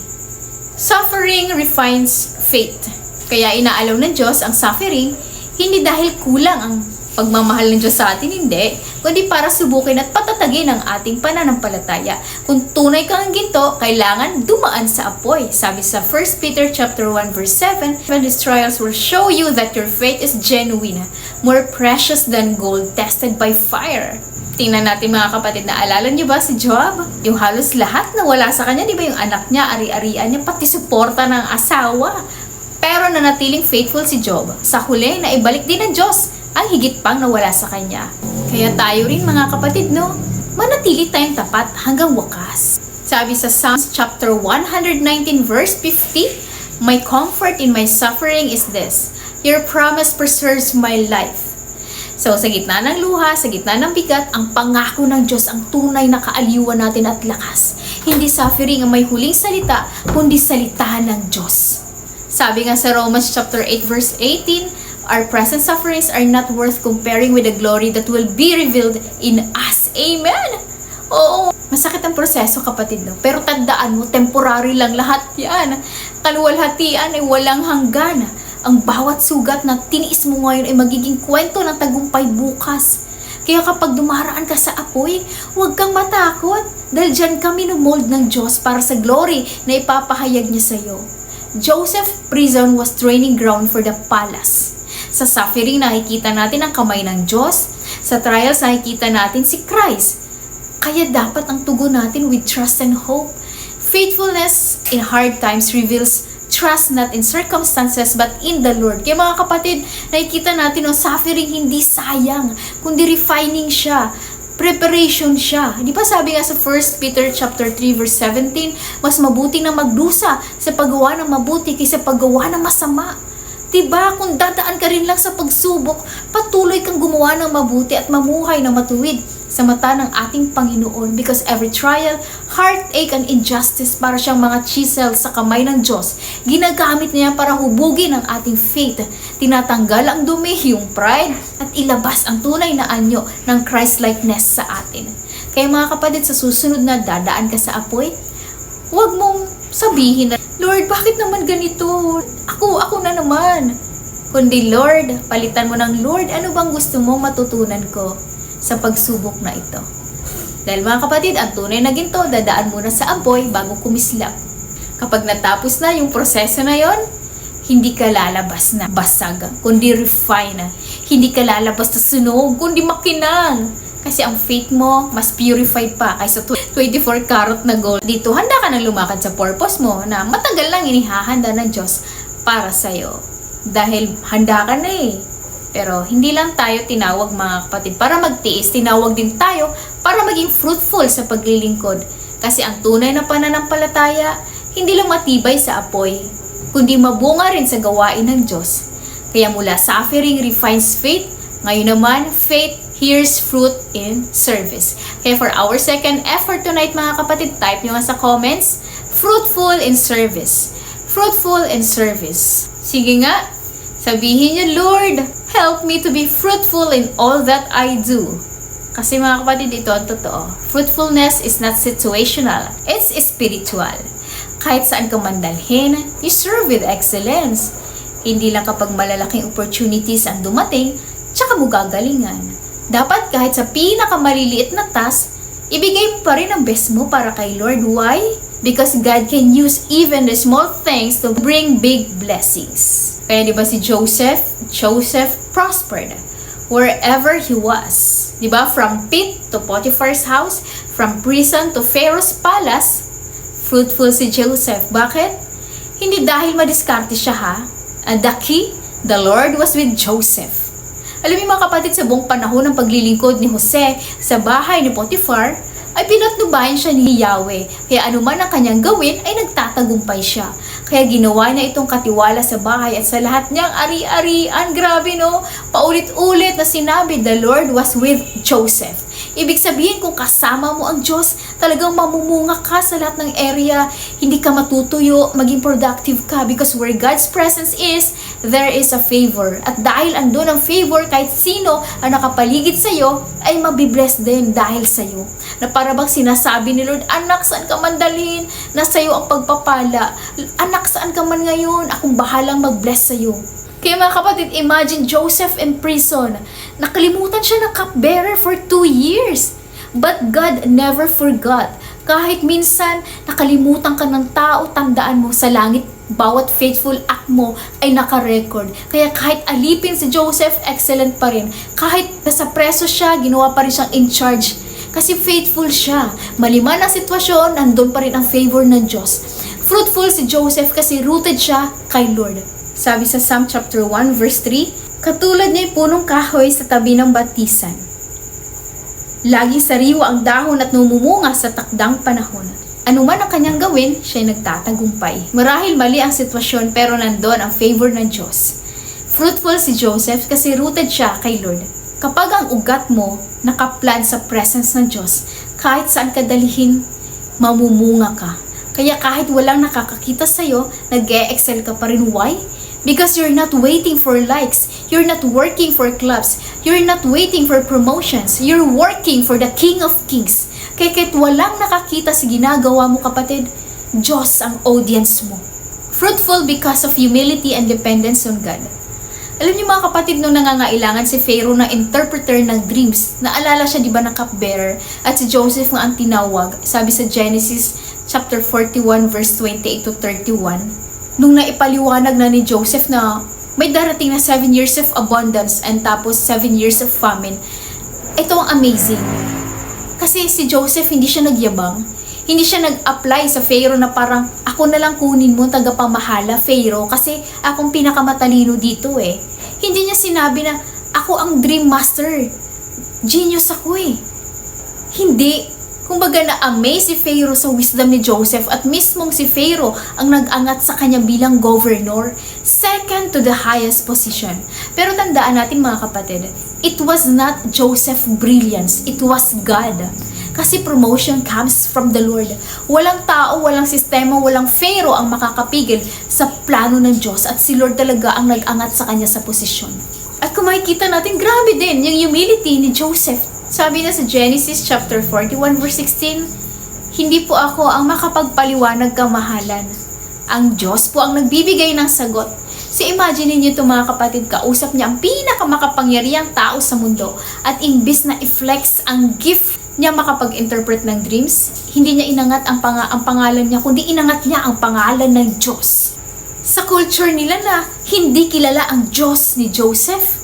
Suffering refines faith. Kaya inaalaw ng Diyos ang suffering, hindi dahil kulang ang pagmamahal ng Diyos sa atin, hindi, kundi para subukin at patatagin ang ating pananampalataya. Kung tunay kang ginto, kailangan dumaan sa apoy. Sabi sa 1 Peter chapter 1 verse 7, "These trials will show you that your faith is genuine, more precious than gold tested by fire." Tingnan natin mga kapatid, naalala niyo ba si Job? Yung halos lahat na wala sa kanya, di ba yung anak niya, ari-arian niya, pati suporta ng asawa. Pero nanatiling faithful si Job. Sa huli, naibalik din ng Diyos ang higit pang nawala sa kanya. Kaya tayo rin mga kapatid, no? Manatili tayong tapat hanggang wakas. Sabi sa Psalms chapter 119 verse 50, "My comfort in my suffering is this, your promise preserves my life." So, sa gitna ng luha, sa gitna ng bigat, ang pangako ng Diyos ang tunay na kaaliwan natin at lakas. Hindi suffering ang may huling salita, kundi salita ng Diyos. Sabi nga sa Romans chapter 8 verse 18, "Our present sufferings are not worth comparing with the glory that will be revealed in us." Amen! Oo, masakit ang proseso kapatid, no? Pero tandaan mo, temporary lang lahat yan. Kaluwalhatian ay walang hanggan. Ang bawat sugat na tiniis mo ngayon ay magiging kwento ng tagumpay bukas. Kaya kapag dumaraan ka sa apoy, huwag kang matakot. Dahil dyan ka minomold ng Diyos para sa glory na ipapahayag niya sa iyo. Joseph's prison was training ground for the palace. Sa suffering, nakikita natin ang kamay ng Diyos. Sa trials, nakikita natin si Christ. Kaya dapat ang tugon natin with trust and hope. Faithfulness in hard times reveals trust not in circumstances but in the Lord. Kaya mga kapatid, nakikita natin ang suffering hindi sayang, kundi refining siya. Preparation siya. Di ba sabi nga sa 1 Peter chapter 3 verse 17, mas mabuti na magdusa sa paggawa ng mabuti kaysa paggawa ng masama. Diba, kung dadaan ka rin lang sa pagsubok, patuloy kang gumawa ng mabuti at mamuhay ng matuwid sa mata ng ating Panginoon, because every trial, heartache, and injustice para siyang mga chisel sa kamay ng Diyos. Ginagamit niya para hubugin ang ating faith. Tinatanggal ang dumi, yung pride, at ilabas ang tunay na anyo ng Christ-likeness sa atin. Kaya mga kapatid, sa susunod na dadaan ka sa apoy, huwag mong sabihin na, Lord, bakit naman ganito? Ako na naman. Kundi Lord, palitan mo ng Lord, ano bang gusto mong matutunan ko sa pagsubok na ito? Dahil mga kapatid, ang tunay na ginto, dadaan muna sa apoy bago kumislap. Kapag natapos na yung proseso na yon, hindi ka lalabas na basag, kundi refine na. Hindi ka lalabas na sunog, kundi makinang. Kasi ang faith mo, mas purified pa kaysa 24 karat na gold. Dito, handa ka nang lumakad sa purpose mo na matagal lang inihahanda ng Diyos para sa'yo. Dahil handa ka na eh. Pero hindi lang tayo tinawag mga kapatid para magtiis, tinawag din tayo para maging fruitful sa paglilingkod. Kasi ang tunay na pananampalataya, hindi lang matibay sa apoy, kundi mabunga rin sa gawain ng Diyos. Kaya mula suffering refines faith, ngayon naman, faith here's fruit in service. Kaya for our second effort tonight mga kapatid, type nyo nga sa comments, fruitful in service. Fruitful in service. Sige nga, sabihin nyo, Lord, help me to be fruitful in all that I do. Kasi mga kapatid, ito ang totoo. Fruitfulness is not situational. It's spiritual. Kahit saan ka mandalhin, you serve with excellence. Hindi lang kapag malalaking opportunities ang dumating, tsaka mo gagalingan. Dapat kahit sa pinakamaliliit na task, ibigay mo pa rin ang best mo para kay Lord. Why? Because God can use even the small things to bring big blessings. Kaya diba si Joseph prospered wherever he was. Diba? From pit to Potiphar's house, from prison to Pharaoh's palace, fruitful si Joseph. Bakit? Hindi dahil madiskarte siya ha. And the key, the Lord was with Joseph. Alam niyo mga kapatid, sa buong panahon ng paglilingkod ni Jose sa bahay ni Potiphar, ay pinatnubayan siya ni Yahweh. Kaya anuman ang kanyang gawin ay nagtatagumpay siya. Kaya ginawa niya itong katiwala sa bahay at sa lahat niyang ari-arian. Grabe no? Paulit-ulit na sinabi, the Lord was with Joseph. Ibig sabihin, kung kasama mo ang Diyos, talagang mamumunga ka sa lahat ng area. Hindi ka matutuyo, maging productive ka. Because where God's presence is, there is a favor. At dahil andun ang favor, kahit sino ang nakapaligid sa'yo, ay mabibless din dahil sa'yo. Na para bang sinasabi ni Lord, anak, saan ka man dalhin? Nasa'yo ang pagpapala. Anak, saan ka man ngayon? Akong bahalang mag-bless sa'yo. Kaya mga kapatid, imagine Joseph in prison. Nakalimutan siya ng cupbearer for 2 years. But God never forgot. Kahit minsan nakalimutan ka ng tao, tandaan mo sa langit, bawat faithful act mo ay naka-record. Kaya kahit alipin si Joseph, excellent pa rin. Kahit nasa preso siya, ginawa pa rin siyang in charge. Kasi faithful siya. Maliman ang sitwasyon, nandun pa rin ang favor ng Diyos. Fruitful si Joseph kasi rooted siya kay Lord. Sabi sa Psalm chapter 1 verse 3, katulad niya'y punong kahoy sa tabi ng batisan. Laging sariwa ang dahon at numumunga sa takdang panahon. Ano man ang kanyang gawin, siya'y nagtatagumpay. Marahil mali ang sitwasyon pero nandun ang favor ng Diyos. Fruitful si Joseph kasi rooted siya kay Lord. Kapag ang ugat mo nakaplan sa presence ng Diyos, kahit saan ka dalhin, mamumunga ka. Kaya kahit walang nakakakita sa'yo, nag-e-excel ka pa rin. Why? Because you're not waiting for likes. You're not working for clubs. You're not waiting for promotions. You're working for the King of Kings. Kaya kahit walang nakakita sa ginagawa mo kapatid, Diyos ang audience mo. Fruitful because of humility and dependence on God. Alam niyo mga kapatid, nung nangangailangan si Pharaoh ng interpreter ng dreams, naalala siya di ba ng cupbearer at si Joseph nga ang tinawag. Sabi sa Genesis chapter 41 verse 28 to 31, nung naipaliwanag na ni Joseph na may darating na 7 years of abundance and tapos 7 years of famine, ito ang amazing. Kasi si Joseph hindi siya nagyabang, hindi siya nag-apply sa Pharaoh na parang ako na lang kunin mo tagapamahala Pharaoh kasi akong pinakamatalino dito eh. Hindi niya sinabi na ako ang dream master, genius ako eh. Hindi. Kumbaga na-amaze si Pharaoh sa wisdom ni Joseph at mismong si Pharaoh ang nag-angat sa kanya bilang governor, second to the highest position. Pero tandaan natin mga kapatid, it was not Joseph's brilliance, it was God. Kasi promotion comes from the Lord. Walang tao, walang sistema, walang Pharaoh ang makakapigil sa plano ng Diyos at si Lord talaga ang nag-angat sa kanya sa posisyon. At kung makikita natin, grabe din yung humility ni Joseph. Sabi na sa Genesis chapter 41 verse 16, hindi po ako ang makapagpaliwanag kamahalan. Ang Diyos po ang nagbibigay ng sagot. So imagine niyo ito mga kapatid, kausap niya ang pinakamakapangyarihang tao sa mundo at imbis na i-flex ang gift niya makapag-interpret ng dreams, hindi niya inangat ang pangalan niya, kundi inangat niya ang pangalan ng Diyos. Sa culture nila na hindi kilala ang Diyos ni Joseph,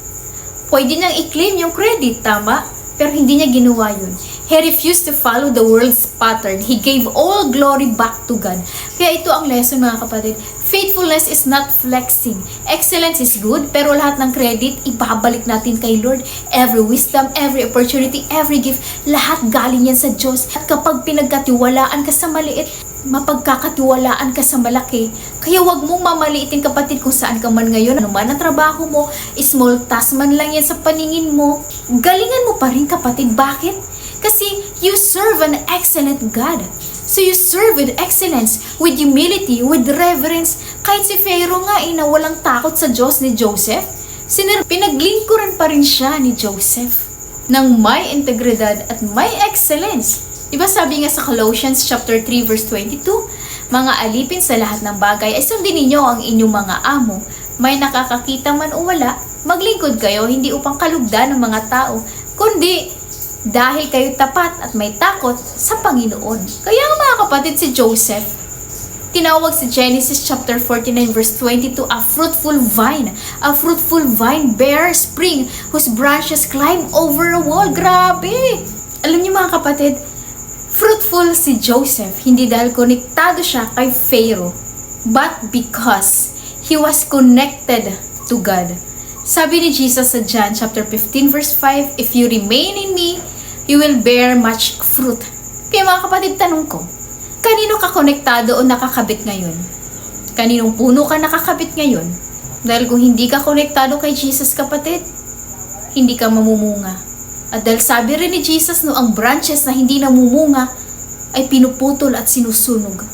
pwede niyang i-claim yung credit, tama? Pero hindi niya ginawa yun. He refused to follow the world's pattern. He gave all glory back to God. Kaya ito ang lesson mga kapatid. Faithfulness is not flexing. Excellence is good, pero lahat ng credit, ibabalik natin kay Lord. Every wisdom, every opportunity, every gift, lahat galing yan sa Diyos. At kapag pinagkatiwalaan ka sa maliit, mapagkakatiwalaan ka sa malaki. Kaya wag mong mamaliitin kapatid kung saan ka man ngayon. Ano man ang trabaho mo, small task man lang yan sa paningin mo, galingan mo pa rin kapatid. Bakit? Kasi you serve an excellent God. So you serve with excellence, with humility, with reverence. Kahit si Pharaoh nga na walang takot sa Diyos ni Joseph, pinaglingkuran pa rin siya ni Joseph ng may integridad at may excellence. Diba sabi nga sa Colossians chapter 3 verse 22, mga alipin sa lahat ng bagay ay sundin ninyo ang inyong mga amo. May nakakakita man o wala, maglingkod kayo hindi upang kalugdan ng mga tao, kundi dahil kayo tapat at may takot sa Panginoon. Kaya mga kapatid, si Joseph, tinawag sa Genesis chapter 49 verse 22, a fruitful vine. A fruitful vine bears spring whose branches climb over a wall. Grabe! Alam niyo mga kapatid, fruitful si Joseph, hindi dahil konektado siya kay Pharaoh, but because he was connected to God. Sabi ni Jesus sa John chapter 15 verse 5, if you remain in me, you will bear much fruit. Kaya mga kapatid, tanong ko, kanino ka konektado o nakakabit ngayon? Kaninong puno ka nakakabit ngayon? Dahil kung hindi ka konektado kay Jesus kapatid, hindi ka mamumunga. At dahil sabi rin ni Jesus no, ang branches na hindi namumunga ay pinuputol at sinusunog.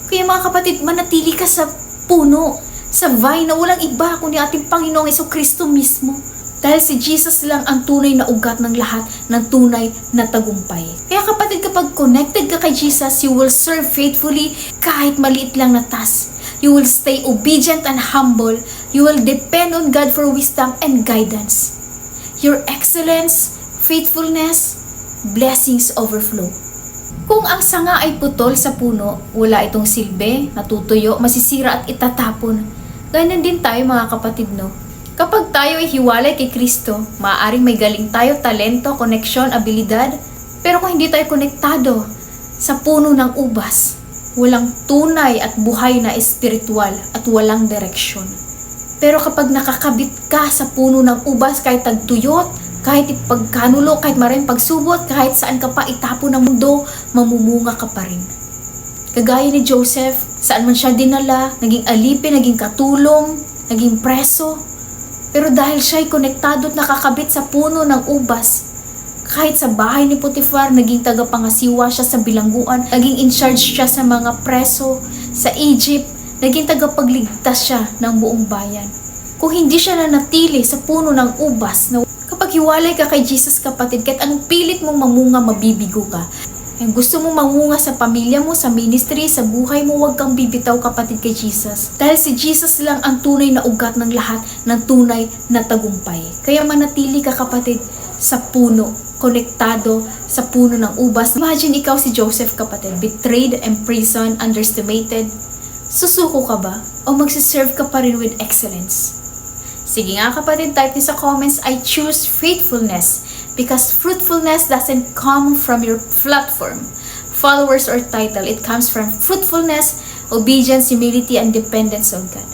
Kaya mga kapatid, manatili ka sa puno, sa vine na walang iba kundi ating Panginoong Jesucristo mismo. Dahil si Jesus lang ang tunay na ugat ng lahat ng tunay na tagumpay. Kaya kapatid, kapag connected ka kay Jesus, you will serve faithfully kahit maliit lang na task. You will stay obedient and humble. You will depend on God for wisdom and guidance. Your excellence, faithfulness, blessings overflow. Kung ang sanga ay putol sa puno, wala itong silbi, natutuyo, masisira at itatapon. Ganyan din tayo mga kapatid, no? Kapag tayo ay hiwalay kay Kristo, maaaring may galing tayo, talento, koneksyon, abilidad. Pero kung hindi tayo konektado sa puno ng ubas, walang tunay at buhay na espiritual at walang direksyon. Pero kapag nakakabit ka sa puno ng ubas, kahit tagtuyot, kahit ipagkanulo, kahit maraming pagsubot, kahit saan ka pa itapon ng mundo, mamumunga ka pa rin. Kagaya ni Joseph, saan man siya dinala, naging alipin, naging katulong, naging preso. Pero dahil siya ay konektado at nakakabit sa puno ng ubas, kahit sa bahay ni Potiphar, naging tagapangasiwa siya sa bilangguan, naging in charge siya sa mga preso, sa Egypt, naging tagapagligtas siya ng buong bayan. Kung hindi siya nanatili sa puno ng ubas, kapag hiwalay ka kay Jesus kapatid, kahit anong pilit mong mamunga, mabibigo ka. Kung gusto mong mamunga sa pamilya mo, sa ministry, sa buhay mo, huwag kang bibitaw kapatid kay Jesus. Dahil si Jesus lang ang tunay na ugat ng lahat ng tunay na tagumpay. Kaya manatili ka kapatid sa puno, konektado sa puno ng ubas. Imagine ikaw si Joseph kapatid, betrayed, imprisoned, underestimated. Susuko ka ba? O magsiserve ka pa rin with excellence? Sige nga kapatid, type niyo sa comments, I choose faithfulness because fruitfulness doesn't come from your platform, followers or title. It comes from fruitfulness, obedience, humility, and dependence on God.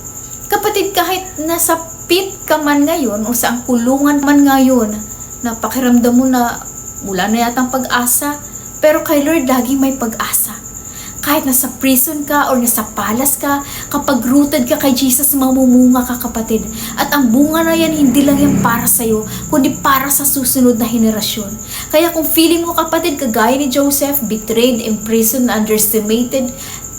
Kapatid, kahit nasa pit ka man ngayon o sa kulungan man ngayon, na pakiramdam mo na Wala na yatang pag-asa, pero kay Lord laging may pag-asa. Kahit nasa prison ka or nasa palace ka, kapag rooted ka kay Jesus, mamumunga ka, kapatid. At ang bunga na yan, hindi lang yan para sa'yo, kundi para sa susunod na henerasyon. Kaya kung feeling mo, kapatid, kagaya ni Joseph, betrayed, imprisoned, underestimated,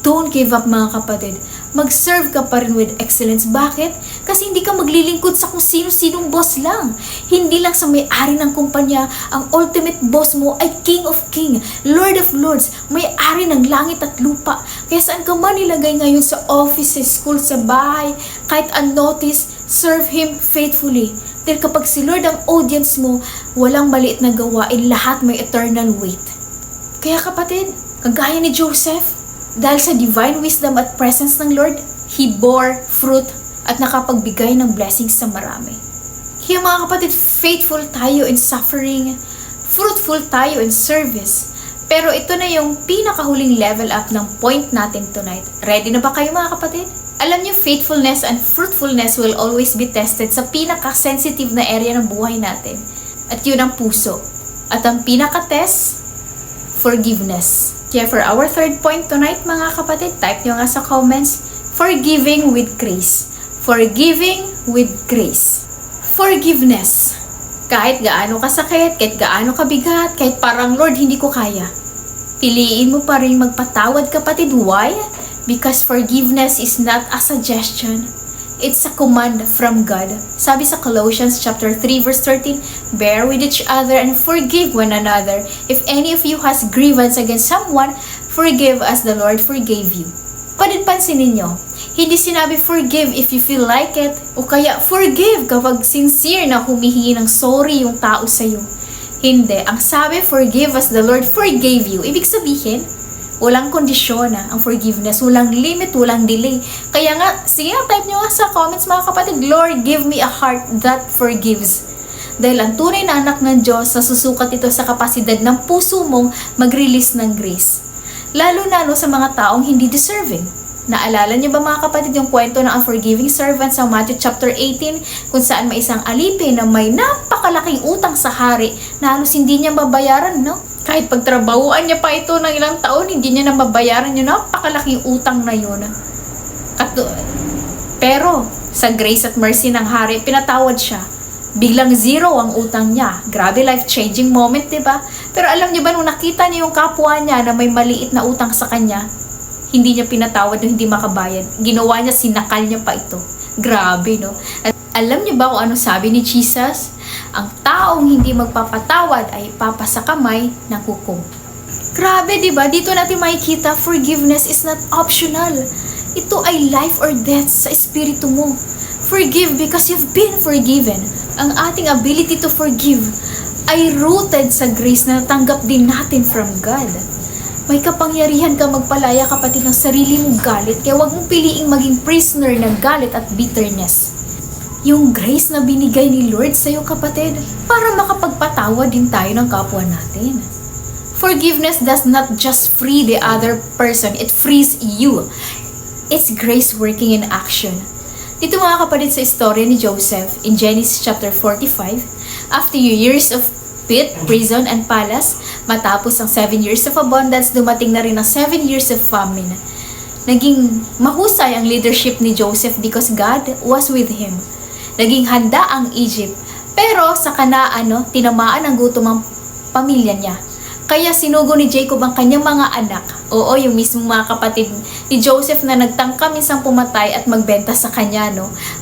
don't give up, mga kapatid. Mag-serve ka pa rin with excellence. Bakit? Kasi hindi ka maglilingkod sa kung sino-sinong boss lang. Hindi lang sa may-ari ng kumpanya. Ang ultimate boss mo ay King of King, Lord of Lords, may-ari ng langit at lupa. Kaya saan ka man nilagay ngayon, sa office, sa school, sa bahay, kahit unnoticed, serve Him faithfully. Dahil kapag si Lord ang audience mo, walang maliit na gawain, lahat may eternal weight. Kaya kapatid, kagaya ni Joseph, dahil sa divine wisdom at presence ng Lord, he bore fruit at nakapagbigay ng blessings sa marami. Kaya mga kapatid, faithful tayo in suffering, fruitful tayo in service. Pero ito na yung pinakahuling level up ng point natin tonight. Ready na ba kayo mga kapatid? Alam niyo, faithfulness and fruitfulness will always be tested sa pinaka-sensitive na area ng buhay natin. At yun ang puso. At ang pinaka-test, forgiveness. Kaya for our third point tonight, mga kapatid, type nyo nga sa comments, forgiving with grace. Forgiving with grace. Forgiveness. Kahit gaano kasakit, kahit gaano kabigat, kahit parang, Lord, hindi ko kaya. Piliin mo pa rin magpatawad, kapatid. Why? Because forgiveness is not a suggestion. It's a command from God. Sabi sa Colossians chapter 3 verse 13, bear with each other and forgive one another. If any of you has grievance against someone, forgive as the Lord forgave you. Pansinin nyo, hindi sinabi forgive if you feel like it, o kaya forgive kapag sincere na humihingi ng sorry yung tao sa'yo. Hindi. Ang sabi, forgive as the Lord forgave you. Ibig sabihin, walang kondisyon ang forgiveness, walang limit, walang delay. Kaya nga, sige nga, type nyo nga sa comments mga kapatid, Lord, give me a heart that forgives. Dahil ang tunay na anak ng Diyos, nasusukat ito sa kapasidad ng puso mong mag-release ng grace. Lalo na sa mga taong hindi deserving. Naalala niyo ba mga kapatid yung kwento ng unforgiving servant sa Matthew chapter 18, kung saan may isang alipin na may napakalaking utang sa hari na halos hindi niya mabayaran, no? Kahit pagtrabahuan niya pa ito ng ilang taon, hindi niya na mabayaran yung napakalaking utang na yun. Pero, sa grace at mercy ng hari, pinatawad siya. Biglang zero ang utang niya. Grabe, life-changing moment, diba? Pero alam niyo ba, nung nakita niya yung kapwa niya na may maliit na utang sa kanya, hindi niya pinatawad nung hindi makabayad. Ginawa niya, sinakal niya pa ito. Grabe, no? At alam niyo ba kung ano sabi ni Jesus? Ang taong hindi magpapatawad ay ipapasa kamay ng hukom. Grabe, diba? Dito natin makikita, forgiveness is not optional. Ito ay life or death sa espiritu mo. Forgive because you've been forgiven. Ang ating ability to forgive ay rooted sa grace na natanggap din natin from God. May kapangyarihan ka magpalaya, kapatid, ng sarili mong galit, kaya huwag mong piliing maging prisoner ng galit at bitterness. Yung grace na binigay ni Lord sa'yo, kapatid, para makapagpatawad din tayo ng kapwa natin. Forgiveness does not just free the other person, it frees you. It's grace working in action. Dito mga kapatid sa istorya ni Joseph in Genesis chapter 45, after years of pit, prison, and palace, matapos ang 7 years of abundance, dumating na rin ang 7 years of famine. Naging mahusay ang leadership ni Joseph because God was with him. Naging handa ang Egypt. Pero sa Kanaan, tinamaan ang gutom ang pamilya niya. Kaya sinugo ni Jacob ang kanyang mga anak. Oo, yung mismong mga kapatid ni Joseph na nagtangka minsang pumatay at magbenta sa kanya,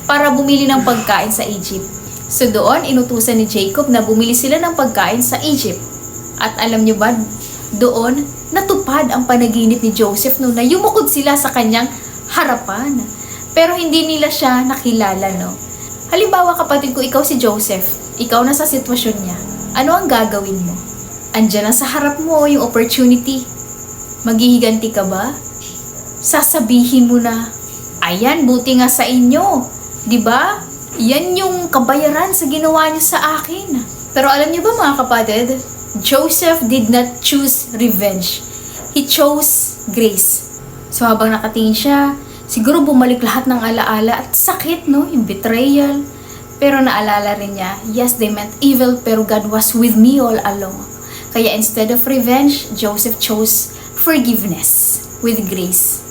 para bumili ng pagkain sa Egypt. So doon, inutusan ni Jacob na bumili sila ng pagkain sa Egypt. At alam niyo ba, doon, natupad ang panaginip ni Joseph na yumukod sila sa kanyang harapan. Pero hindi nila siya nakilala, Halimbawa kapatid, ko ikaw si Joseph, ikaw na sa sitwasyon niya, ano ang gagawin mo? Andiyan na sa harap mo yung opportunity. Maghihiganti ka ba? Sasabihin mo na, ayan, buti nga sa inyo. 'Di ba? Yan yung kabayaran sa ginawa niyo sa akin. Pero alam niyo ba mga kapatid, Joseph did not choose revenge. He chose grace. So habang nakatingin siya, siguro bumalik lahat ng alaala at sakit, yung betrayal. Pero naalala rin niya, yes, they meant evil, pero God was with me all along. Kaya instead of revenge, Joseph chose forgiveness with grace.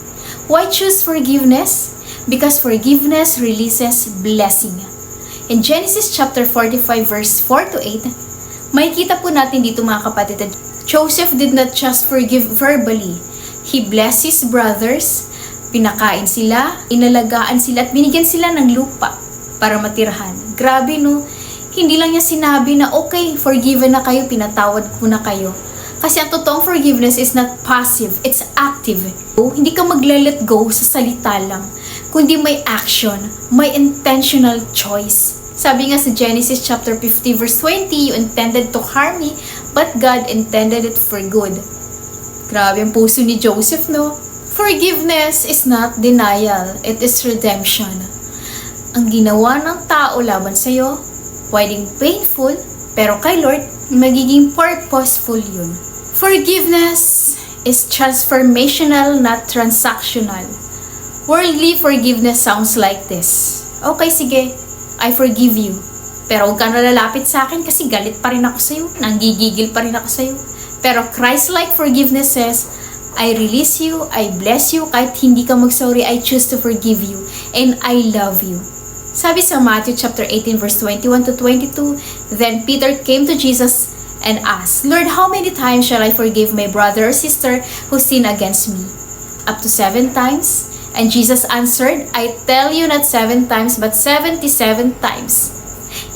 Why choose forgiveness? Because forgiveness releases blessing. In Genesis chapter 45 verse 4 to 8, makikita po natin dito mga kapatid that Joseph did not just forgive verbally. He blessed his brothers, pinakain sila, inalagaan sila at binigyan sila ng lupa para matirahan. Grabe no, hindi lang niya sinabi na okay, forgiven na kayo, pinatawad ko na kayo. Kasi ang totoong forgiveness is not passive, it's active. Hindi ka magla-let go sa salita lang, kundi may action, may intentional choice. Sabi nga sa Genesis chapter 50 verse 20, you intended to harm me, but God intended it for good. Grabe ang puso ni Joseph, no? Forgiveness is not denial, it is redemption. Ang ginawa ng tao laban sa'yo, pwedeng painful, pero kay Lord, magiging purposeful yun. Forgiveness is transformational, not transactional. Worldly forgiveness sounds like this. Okay, sige, I forgive you. Pero huwag ka nalalapit sa akin kasi galit pa rin ako sa'yo. Nanggigigil pa rin ako sa'yo. Pero Christ-like forgiveness says, I release you, I bless you, kahit hindi ka mag-sorry, I choose to forgive you, and I love you. Sabi sa Matthew chapter 18 verse 21 to 22, then Peter came to Jesus and asked, Lord, how many times shall I forgive my brother or sister who sin against me? Up to 7 times? And Jesus answered, I tell you not 7 times but 77 times.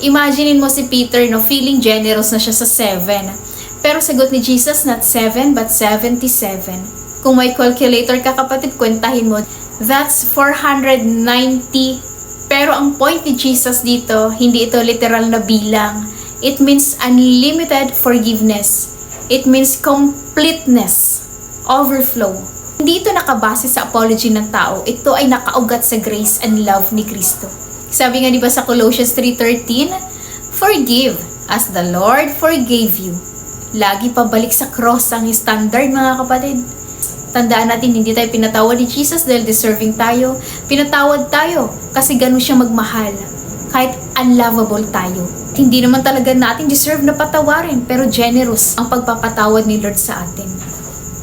Imaginein mo si Peter, no, feeling generous na siya sa 7. Pero sagot ni Jesus, not 7 but 77. Kung may calculator ka kapatid, kwentahin mo, that's 490. Pero ang point ni Jesus dito, hindi ito literal na bilang. It means unlimited forgiveness. It means completeness, overflow. Hindi ito nakabase sa apology ng tao. Ito ay nakaugat sa grace and love ni Kristo. Sabi nga diba sa Colossians 3:13, forgive as the Lord forgave you. Lagi pabalik sa cross ang standard mga kapatid. Tandaan natin, hindi tayo pinatawad ni Jesus dahil deserving tayo. Pinatawad tayo kasi ganun siya magmahal. Kahit unlovable tayo. Hindi naman talaga natin deserve na patawarin, pero generous ang pagpapatawad ni Lord sa atin.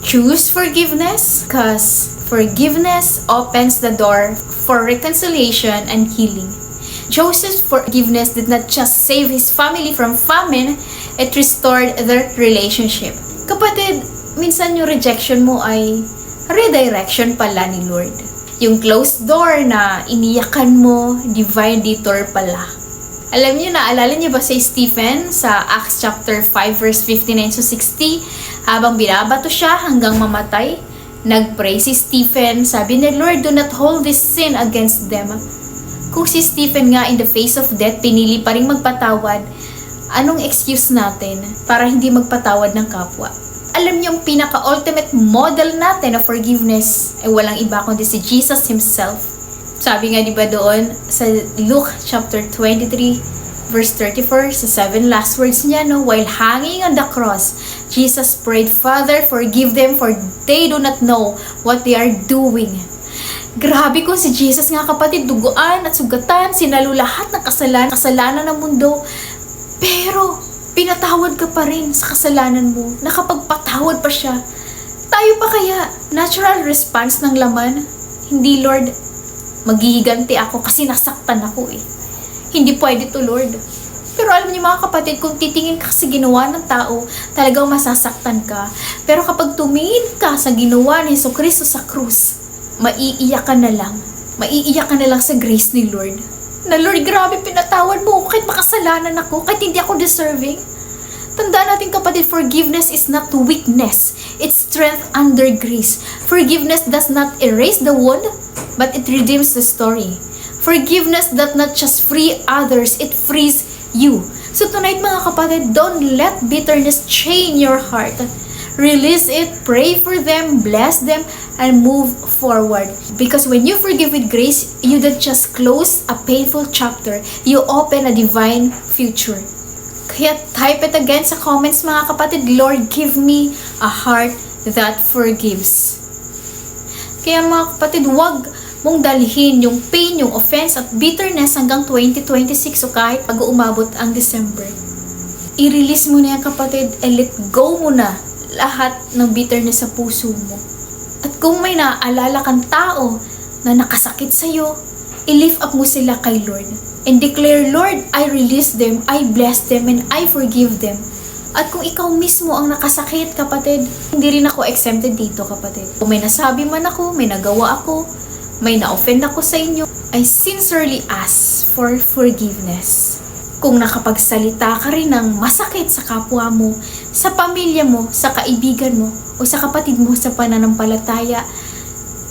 Choose forgiveness because forgiveness opens the door for reconciliation and healing. Joseph's forgiveness did not just save his family from famine, it restored their relationship. Kapatid, minsan yung rejection mo ay redirection pala ni Lord. Yung closed door na iniyakan mo, divine detour pala. Alam niyo, naalala niyo ba si Stephen sa Acts chapter 5 verse 59 to 60? Habang binabato siya hanggang mamatay, nagpray si Stephen, sabi ni Lord, do not hold this sin against them. Kung si Stephen nga in the face of death, pinili pa rin magpatawad, anong excuse natin para hindi magpatawad ng kapwa? Alam niyo, yung pinaka-ultimate model natin of forgiveness ay walang iba kundi si Jesus Himself. Sabi nga diba doon sa Luke chapter 23 verse 34, sa 7 last words niya, no, while hanging on the cross, Jesus prayed, Father, forgive them for they do not know what they are doing. Grabe kung si Jesus nga kapatid, duguan at sugatan, sinalo lahat ng kasalanan ng mundo. Pero pinatawad ka pa rin sa kasalanan mo. Nakapagpatawad pa siya. Tayo pa kaya, natural response ng laman? Hindi, Lord, maghihiganti ako kasi nasaktan ako eh. Hindi pwede to, Lord. Pero alam niyo mga kapatid, kung titingin ka sa ginawa ng tao, talagang masasaktan ka. Pero kapag tumingin ka sa ginawa ni Jesucristo sa krus, maiiyak ka na lang. Maiiyak ka na lang sa grace ni Lord. Na Lord, grabe pinatawad mo kahit makasalanan ako, kahit hindi ako deserving. Tandaan natin kapatid, forgiveness is not weakness. It's strength under grace. Forgiveness does not erase the wound, but it redeems the story. Forgiveness does not just free others, it frees you. So tonight mga kapatid, don't let bitterness chain your heart. Release it, pray for them, bless them, and move forward. Because when you forgive with grace, you don't just close a painful chapter, you open a divine future. Kaya type it again sa comments mga kapatid, Lord, give me a heart that forgives. Kaya mga kapatid, huwag mong dalhin yung pain, yung offense at bitterness hanggang 2026 o kahit pag-uumabot ang December. I-release mo na yan kapatid, and let go mo na lahat ng bitterness sa puso mo. At kung may naaalala kang tao na nakasakit sa'yo, i-lift up mo sila kay Lord. And declare, Lord, I release them, I bless them, and I forgive them. At kung ikaw mismo ang nakasakit, kapatid, hindi rin ako exempted dito, kapatid. Kung may nasabi man ako, may nagawa ako, may na-offend ako sa inyo, I sincerely ask for forgiveness. Kung nakapagsalita ka rin ng masakit sa kapwa mo, sa pamilya mo, sa kaibigan mo, o sa kapatid mo sa pananampalataya,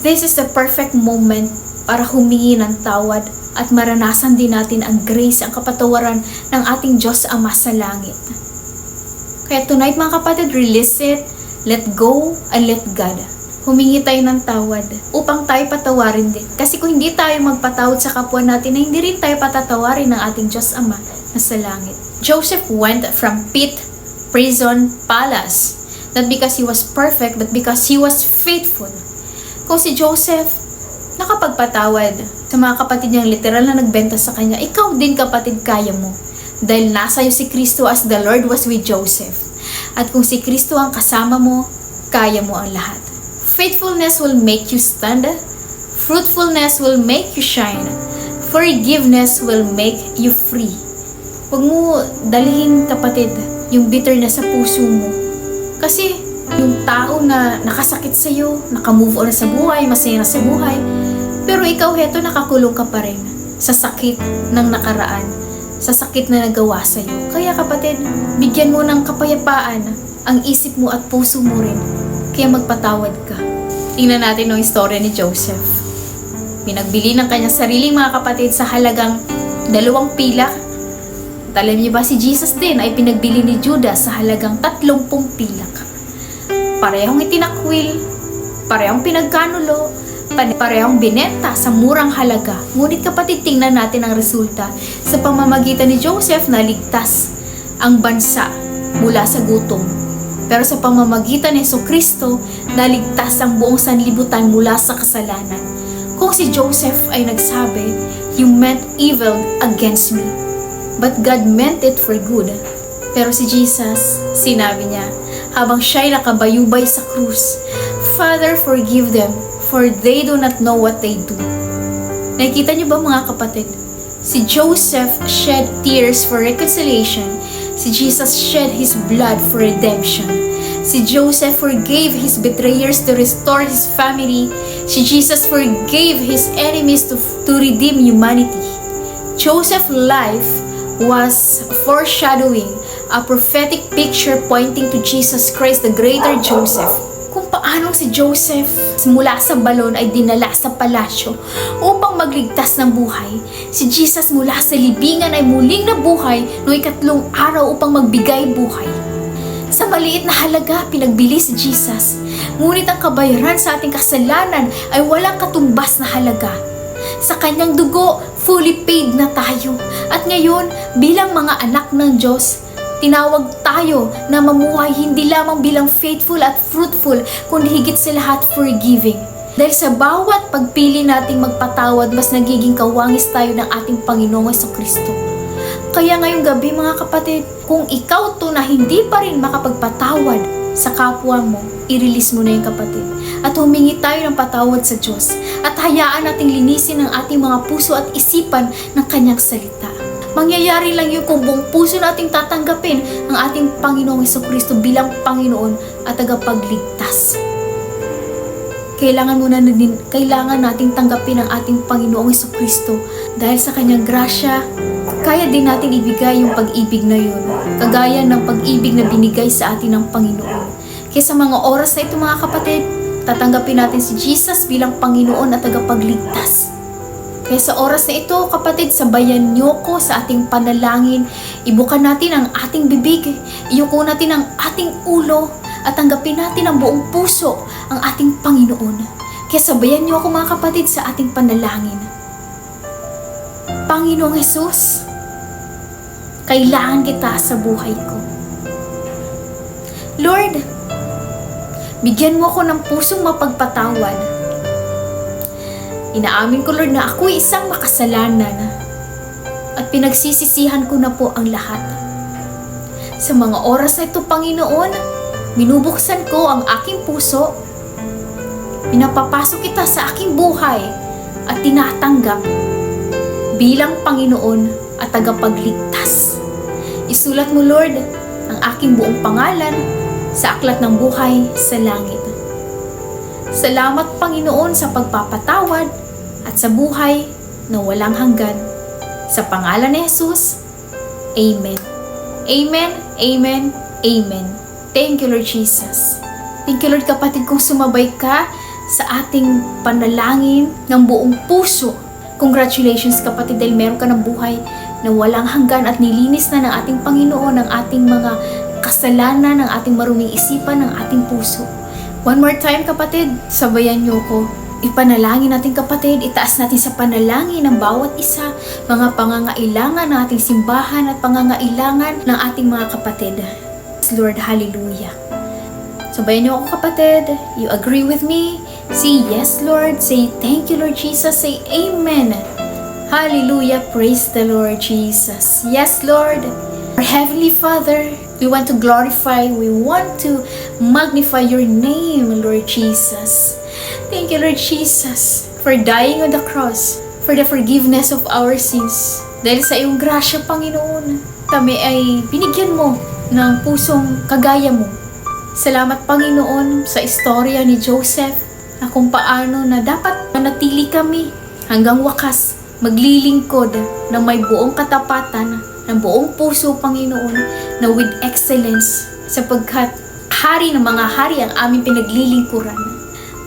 this is the perfect moment para humingi ng tawad at maranasan din natin ang grace, ang kapatawaran ng ating Diyos Ama sa langit. Kaya tonight mga kapatid, release it, let go, and let God. Humingi tayo ng tawad upang tayo patawarin din. Kasi kung hindi tayo magpatawad sa kapwa natin, na hindi rin tayo patatawarin ng ating Diyos Ama na sa langit. Joseph went from pit, prison, palace, not because he was perfect, but because he was faithful. Kung si Joseph nakapagpatawad sa mga kapatid niyang literal na nagbenta sa kanya, ikaw din kapatid kaya mo. Dahil nasa iyo si Kristo as the Lord was with Joseph. At kung si Kristo ang kasama mo, kaya mo ang lahat. Faithfulness will make you stand. Fruitfulness will make you shine. Forgiveness will make you free. Huwag mo dalhin kapatid yung bitterness sa puso mo. Kasi yung tao na nakasakit sa iyo, nakamove on na sa buhay, masaya na sa buhay, pero ikaw heto nakakulong ka pa rin sa sakit ng nakaraan, sa sakit na nagawa sa iyo. Kaya kapatid, bigyan mo ng kapayapaan ang isip mo at puso mo rin. Kaya magpatawad ka. Tingnan natin ang istorya ni Joseph. Pinagbili ng kanyang sariling mga kapatid sa halagang 2 pilak. At alam niyo ba, si Jesus din ay pinagbili ni Judas sa halagang 30 pilak. Parehong itinakwil, parehong pinagkanulo, parehong binenta sa murang halaga. Ngunit kapatid, tingnan natin ang resulta. Sa pamamagitan ni Joseph, naligtas ang bansa mula sa gutom. Pero sa pamamagitan ni Jesucristo, naligtas ang buong sanlibutan mula sa kasalanan. Kung si Joseph ay nagsabi, "You meant evil against me, but God meant it for good." Pero si Jesus, sinabi niya, habang siya'y nakabayubay sa krus, "Father, forgive them, for they do not know what they do." Nakikita niyo ba mga kapatid? Si Joseph shed tears for reconciliation. Si Jesus shed His blood for redemption. Si Joseph forgave his betrayers to restore his family. Si Jesus forgave his enemies to redeem humanity. Joseph's life was foreshadowing, a prophetic picture pointing to Jesus Christ, the greater Joseph. Kung paanong si Joseph mula sa balon ay dinala sa palasyo upang magligtas ng buhay, si Jesus mula sa libingan ay muling nabuhay noong 3 araw upang magbigay buhay. Sa maliit na halaga, pinagbili si Jesus. Ngunit ang kabayaran sa ating kasalanan ay walang katumbas na halaga. Sa kanyang dugo, fully paid na tayo. At ngayon, bilang mga anak ng Diyos, tinawag tayo na mamuhay hindi lamang bilang faithful at fruitful, kundi higit sa lahat forgiving. Dahil sa bawat pagpili nating magpatawad, mas nagiging kawangis tayo ng ating Panginoong Jesucristo. Kaya ngayong gabi mga kapatid, kung ikaw to na hindi pa rin makapagpatawad sa kapwa mo, i-release mo na yung kapatid. At humingi tayo ng patawad sa Diyos. At hayaan nating linisin ang ating mga puso at isipan ng Kanyang salita. Mangyayari lang yun kung buong puso nating tatanggapin ang ating Panginoong Jesucristo bilang Panginoon at tagapagligtas. Kailangan nating tanggapin ang ating Panginoong Jesucristo dahil sa Kanyang grasya, kaya din natin ibigay yung pag-ibig na yun, kagaya ng pag-ibig na binigay sa atin ng Panginoon. Kaya sa mga oras na ito mga kapatid, tatanggapin natin si Jesus bilang Panginoon at tagapagligtas. Kaya sa oras na ito, kapatid, sabayan niyo ko sa ating panalangin. Ibukan natin ang ating bibig, iyuko natin ang ating ulo, at tanggapin natin ang buong puso ang ating Panginoon. Kaya sabayan niyo ako mga kapatid sa ating panalangin. Panginoong Jesus, kailangan kita sa buhay ko. Lord, bigyan mo ako ng pusong mapagpatawad. Inaamin ko, Lord, na ako'y isang makasalanan at pinagsisisihan ko na po ang lahat. Sa mga oras na ito, Panginoon, binubuksan ko ang aking puso, pinapapasok kita sa aking buhay at tinatanggap bilang Panginoon at tagapagligtas. Isulat mo, Lord, ang aking buong pangalan sa aklat ng buhay sa langit. Salamat, Panginoon, sa pagpapatawad at sa buhay na walang hanggan. Sa pangalan ni Jesus, Amen. Amen, Amen, Amen. Thank you, Lord Jesus. Thank you, Lord, kapatid, kung sumabay ka sa ating panalangin ng buong puso. Congratulations, kapatid, dahil meron ka ng buhay na walang hanggan at nilinis na ng ating Panginoon ang ating mga kasalanan, ng ating maruming isipan, ng ating puso. One more time, kapatid, sabayan niyo ko. Ipanalangin natin, kapatid, itaas natin sa panalangin ng bawat isa, mga pangangailangan ng ating simbahan at pangangailangan ng ating mga kapatid. Lord, hallelujah. Sabayan niyo ako, kapatid. You agree with me? Say yes, Lord. Say thank you, Lord Jesus. Say amen. Hallelujah. Praise the Lord Jesus. Yes, Lord. Our Heavenly Father, we want to glorify, we want to magnify your name, Lord Jesus. Thank you, Lord Jesus, for dying on the cross, for the forgiveness of our sins. Dahil sa iyong grasya, Panginoon, kami ay binigyan mo ng pusong kagaya mo. Salamat, Panginoon, sa istorya ni Joseph na kung paano na dapat manatili kami hanggang wakas, maglilingkod ng may buong katapatan, ng buong puso, Panginoon, na with excellence, sapagkat hari ng mga hari ang aming pinaglilingkuran.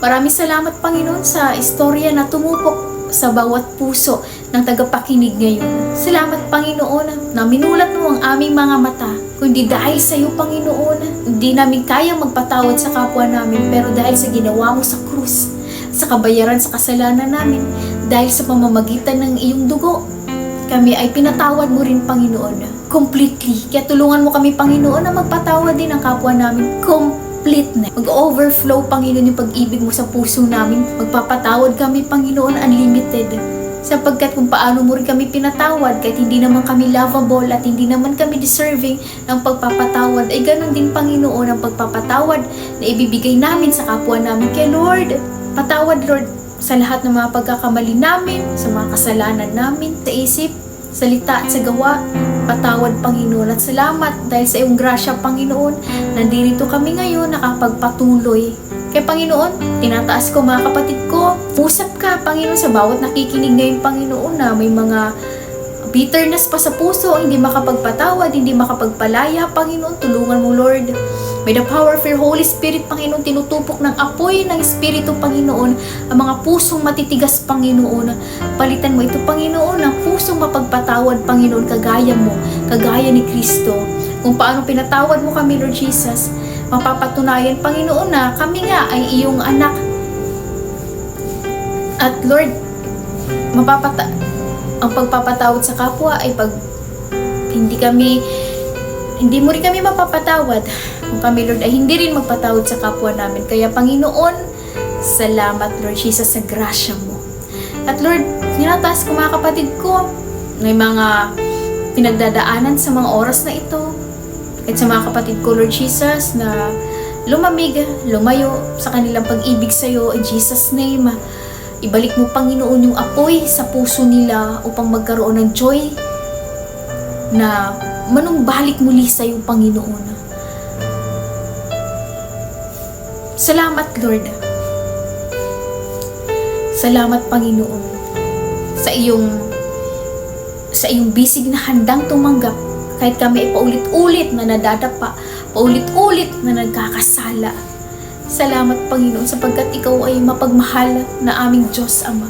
Maraming salamat, Panginoon, sa istorya na tumupok sa bawat puso ng tagapakinig ngayon. Salamat, Panginoon, na minulat mo ang aming mga mata. Kundi dahil sa iyo, Panginoon, hindi namin kayang magpatawad sa kapwa namin, pero dahil sa ginawa mo sa krus, sa kabayaran sa kasalanan namin, dahil sa pamamagitan ng iyong dugo, kami ay pinatawad mo rin, Panginoon, completely. Kaya tulungan mo kami, Panginoon, na magpatawad din ang kapwa namin completely. Mag-overflow, Panginoon, yung pag-ibig mo sa puso namin. Magpapatawad kami, Panginoon, unlimited. Sapagkat kung paano mo rin kami pinatawad, kahit hindi naman kami lovable at hindi naman kami deserving ng pagpapatawad, ay ganun din, Panginoon, ang pagpapatawad na ibibigay namin sa kapwa namin. Kaya Lord, patawad, Lord, sa lahat ng mga pagkakamali namin, sa mga kasalanan namin, sa isip, salita at sa gawa. Patawad, Panginoon, at salamat dahil sa iyong grasya, Panginoon, nandito kami ngayon nakapagpatuloy. Kaya, Panginoon, tinataas ko mga kapatid ko, usap ka, Panginoon, sa bawat nakikinig ngayon, Panginoon, na may mga bitterness pa sa puso, hindi makapagpatawad, hindi makapagpalaya, Panginoon, tulungan mo, Lord. May the power of your Holy Spirit, Panginoon, tinutupok ng apoy ng Espiritu, Panginoon, ang mga pusong matitigas, Panginoon. Palitan mo ito, Panginoon, ng pusong mapagpatawad, Panginoon, kagaya mo, kagaya ni Kristo. Kung paano pinatawad mo kami, Lord Jesus, mapapatunayan, Panginoon, na kami nga ay iyong anak. At Lord, ang pagpapatawad sa kapwa ay pag hindi mo rin kami mapapatawad, kung kami, Lord, ay hindi rin magpatawad sa kapwa namin. Kaya, Panginoon, salamat, Lord Jesus, sa grasya mo. At Lord, tinataas ko mga kapatid ko, may mga pinagdadaanan sa mga oras na ito, at sa mga kapatid ko, Lord Jesus, na lumamig, lumayo sa kanilang pag-ibig sa iyo, in Jesus' name. Ibalik mo, Panginoon, yung apoy sa puso nila upang magkaroon ng joy na manumbalik muli sa iyo, Panginoon. Salamat, Lord. Salamat, Panginoon, sa iyong bisig na handang tumanggap kahit kami ay paulit-ulit na nadadapa, paulit-ulit na nagkakasala. Salamat, Panginoon, sapagkat ikaw ay mapagmahal na aming Diyos, Ama.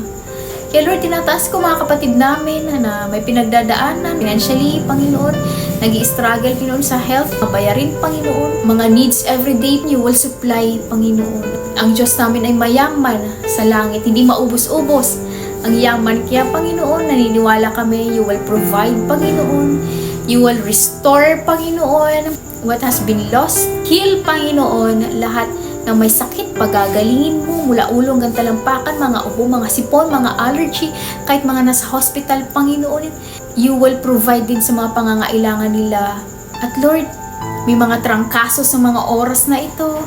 Kaya Lord, tinataas ko mga kapatid namin na may pinagdadaanan financially, Panginoon, nag-i-struggle, Panginoon, sa health, mabayarin, Panginoon, mga needs everyday, you will supply, Panginoon. Ang Diyos namin ay mayaman sa langit, hindi maubos-ubos ang yaman. Kaya, Panginoon, naniniwala kami, you will provide, Panginoon, you will restore, Panginoon, what has been lost. Heal, Panginoon, lahat ng may sakit, pagagalingin mo mula ulo hanggang talampakan, mga ubo, mga sipon, mga allergy, kahit mga nasa hospital, Panginoon, you will provide din sa mga pangangailangan nila. At Lord, May mga trangkaso sa mga oras na ito.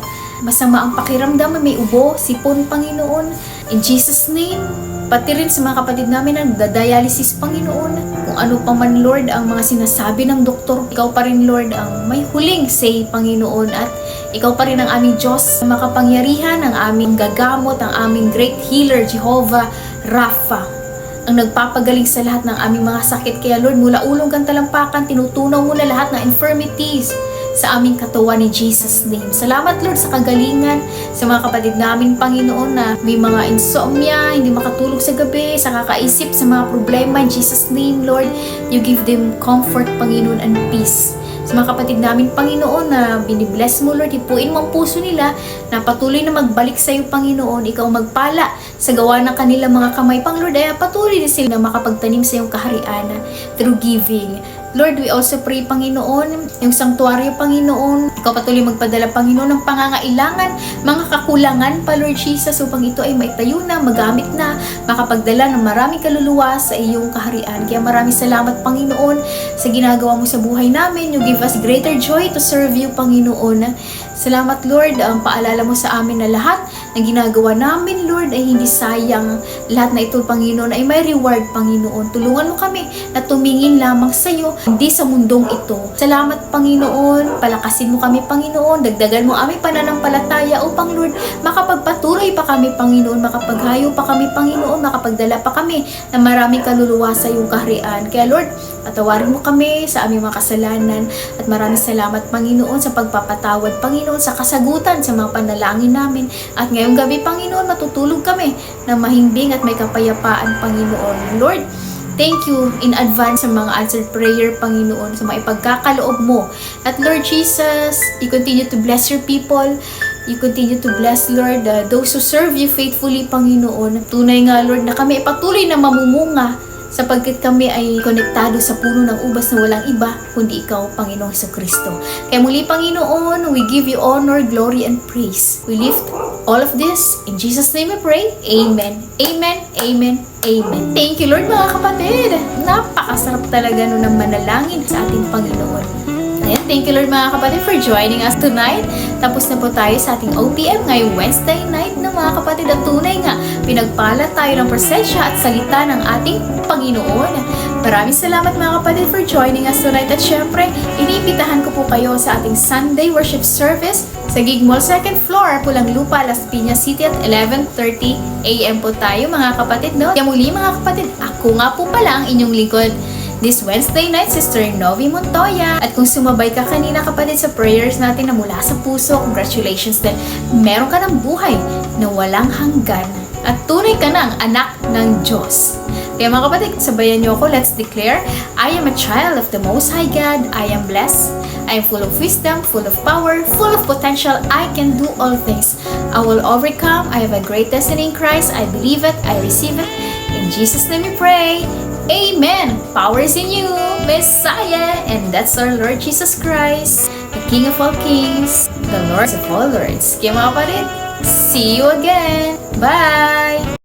Masama ang pakiramdam, may ubo, sipon, Panginoon. In Jesus' name, pati rin sa mga kapatid namin ang dialysis, Panginoon. Kung ano pa man, Lord, ang mga sinasabi ng doktor, ikaw pa rin, Lord, ang may huling say, Panginoon. At ikaw pa rin ang aming Diyos, makapangyarihan, ang aming gagamot, ang aming great healer, Jehovah Rapha, ang nagpapagaling sa lahat ng aming mga sakit. Kaya Lord, mula ulong kang talampakan, tinutunaw mo na lahat ng infirmities sa aming katawan ni Jesus' name. Salamat Lord sa kagalingan sa mga kapatid namin, Panginoon, na may mga insomnia, hindi makatulog sa gabi, sa kakaisip sa mga problema. In Jesus' name, Lord, you give them comfort, Panginoon, and peace. Sa mga kapatid namin, Panginoon, na binibless mo, Lord, hipuin mo ang puso nila na patuloy na magbalik sa iyo, Panginoon. Ikaw magpala sa gawa ng kanilang mga kamay, Pang Lord, ay patuloy din sila na makapagtanim sa iyong kaharian through giving. Lord, we also pray, Panginoon, yung sanctuaryo, Panginoon, ikaw patuloy magpadala, Panginoon, ng pangangailangan, mga kakulangan pa, Lord Jesus, upang ito ay maitayo na, magamit na, makapagdala ng maraming kaluluwa sa iyong kaharian. Kaya maraming salamat, Panginoon, sa ginagawa mo sa buhay namin. You give us greater joy to serve you, Panginoon. Salamat, Lord, ang paalala mo sa amin na lahat na ginagawa namin, Lord, ay hindi sayang. Lahat na ito, Panginoon, ay may reward, Panginoon. Tulungan mo kami na tumingin lamang sa iyo, hindi sa mundong ito. Salamat, Panginoon. Palakasin mo kami, Panginoon. Dagdagan mo aming pananampalataya upang, Lord, makapagpatuloy pa kami, Panginoon. Makapaghayo pa kami, Panginoon. Makapagdala pa kami ng maraming kaluluwa sa iyong kaharian. Kaya, Lord, patawarin mo kami sa aming mga kasalanan. At maraming salamat, Panginoon, sa pagpapatawad, Panginoon, sa kasagutan sa mga panalangin namin. At ngayong gabi, Panginoon, matutulog kami na mahimbing at may kapayapaan, Panginoon. Lord, thank you in advance sa mga answered prayer, Panginoon, sa mga ipagkakaloob mo. At Lord Jesus, you continue to bless your people. You continue to bless, Lord, those who serve you faithfully, Panginoon. Tunay nga, Lord, na kami patuloy na mamumunga sapagkat kami ay konektado sa puno ng ubas na walang iba kundi ikaw, Panginoong Jesucristo. Kaya muli, Panginoon, we give you honor, glory, and praise. We lift all of this in Jesus' name we pray. Amen. Amen. Amen. Amen. Thank you, Lord, mga kapatid. Napakasarap talaga nun ng manalangin sa ating Panginoon. Ayan, thank you, Lord, mga kapatid, for joining us tonight. Tapos na po tayo sa ating OPM ngayong Wednesday night na, mga kapatid. At tunay nga, pinagpala tayo ng presensya at salita ng ating Panginoon. Maraming salamat, mga kapatid, for joining us tonight. At syempre, iniimbitahan ko po kayo sa ating Sunday worship service sa Gig Mall 2nd floor, Pulang Lupa, Las Piñas City at 11:30 AM po tayo, mga kapatid, no? Kaya muli, mga kapatid, ako nga po pala ang inyong lingkod this Wednesday night, Sister Novi Montoya. At kung sumabay ka kanina, kapatid, sa prayers natin na mula sa puso, congratulations din. Meron ka ng buhay na walang hanggan at tunay ka ng anak ng Diyos. Kaya mga kapatid, sabayan niyo ako. Let's declare, I am a child of the Most High God. I am blessed. I am full of wisdom, full of power, full of potential. I can do all things. I will overcome. I have a great destiny in Christ. I believe it. I receive it. In Jesus' name we pray. Amen! Power is in you, Messiah! And that's our Lord Jesus Christ, the King of all kings, the Lord of all lords. Kaya mga kapatid, see you again! Bye!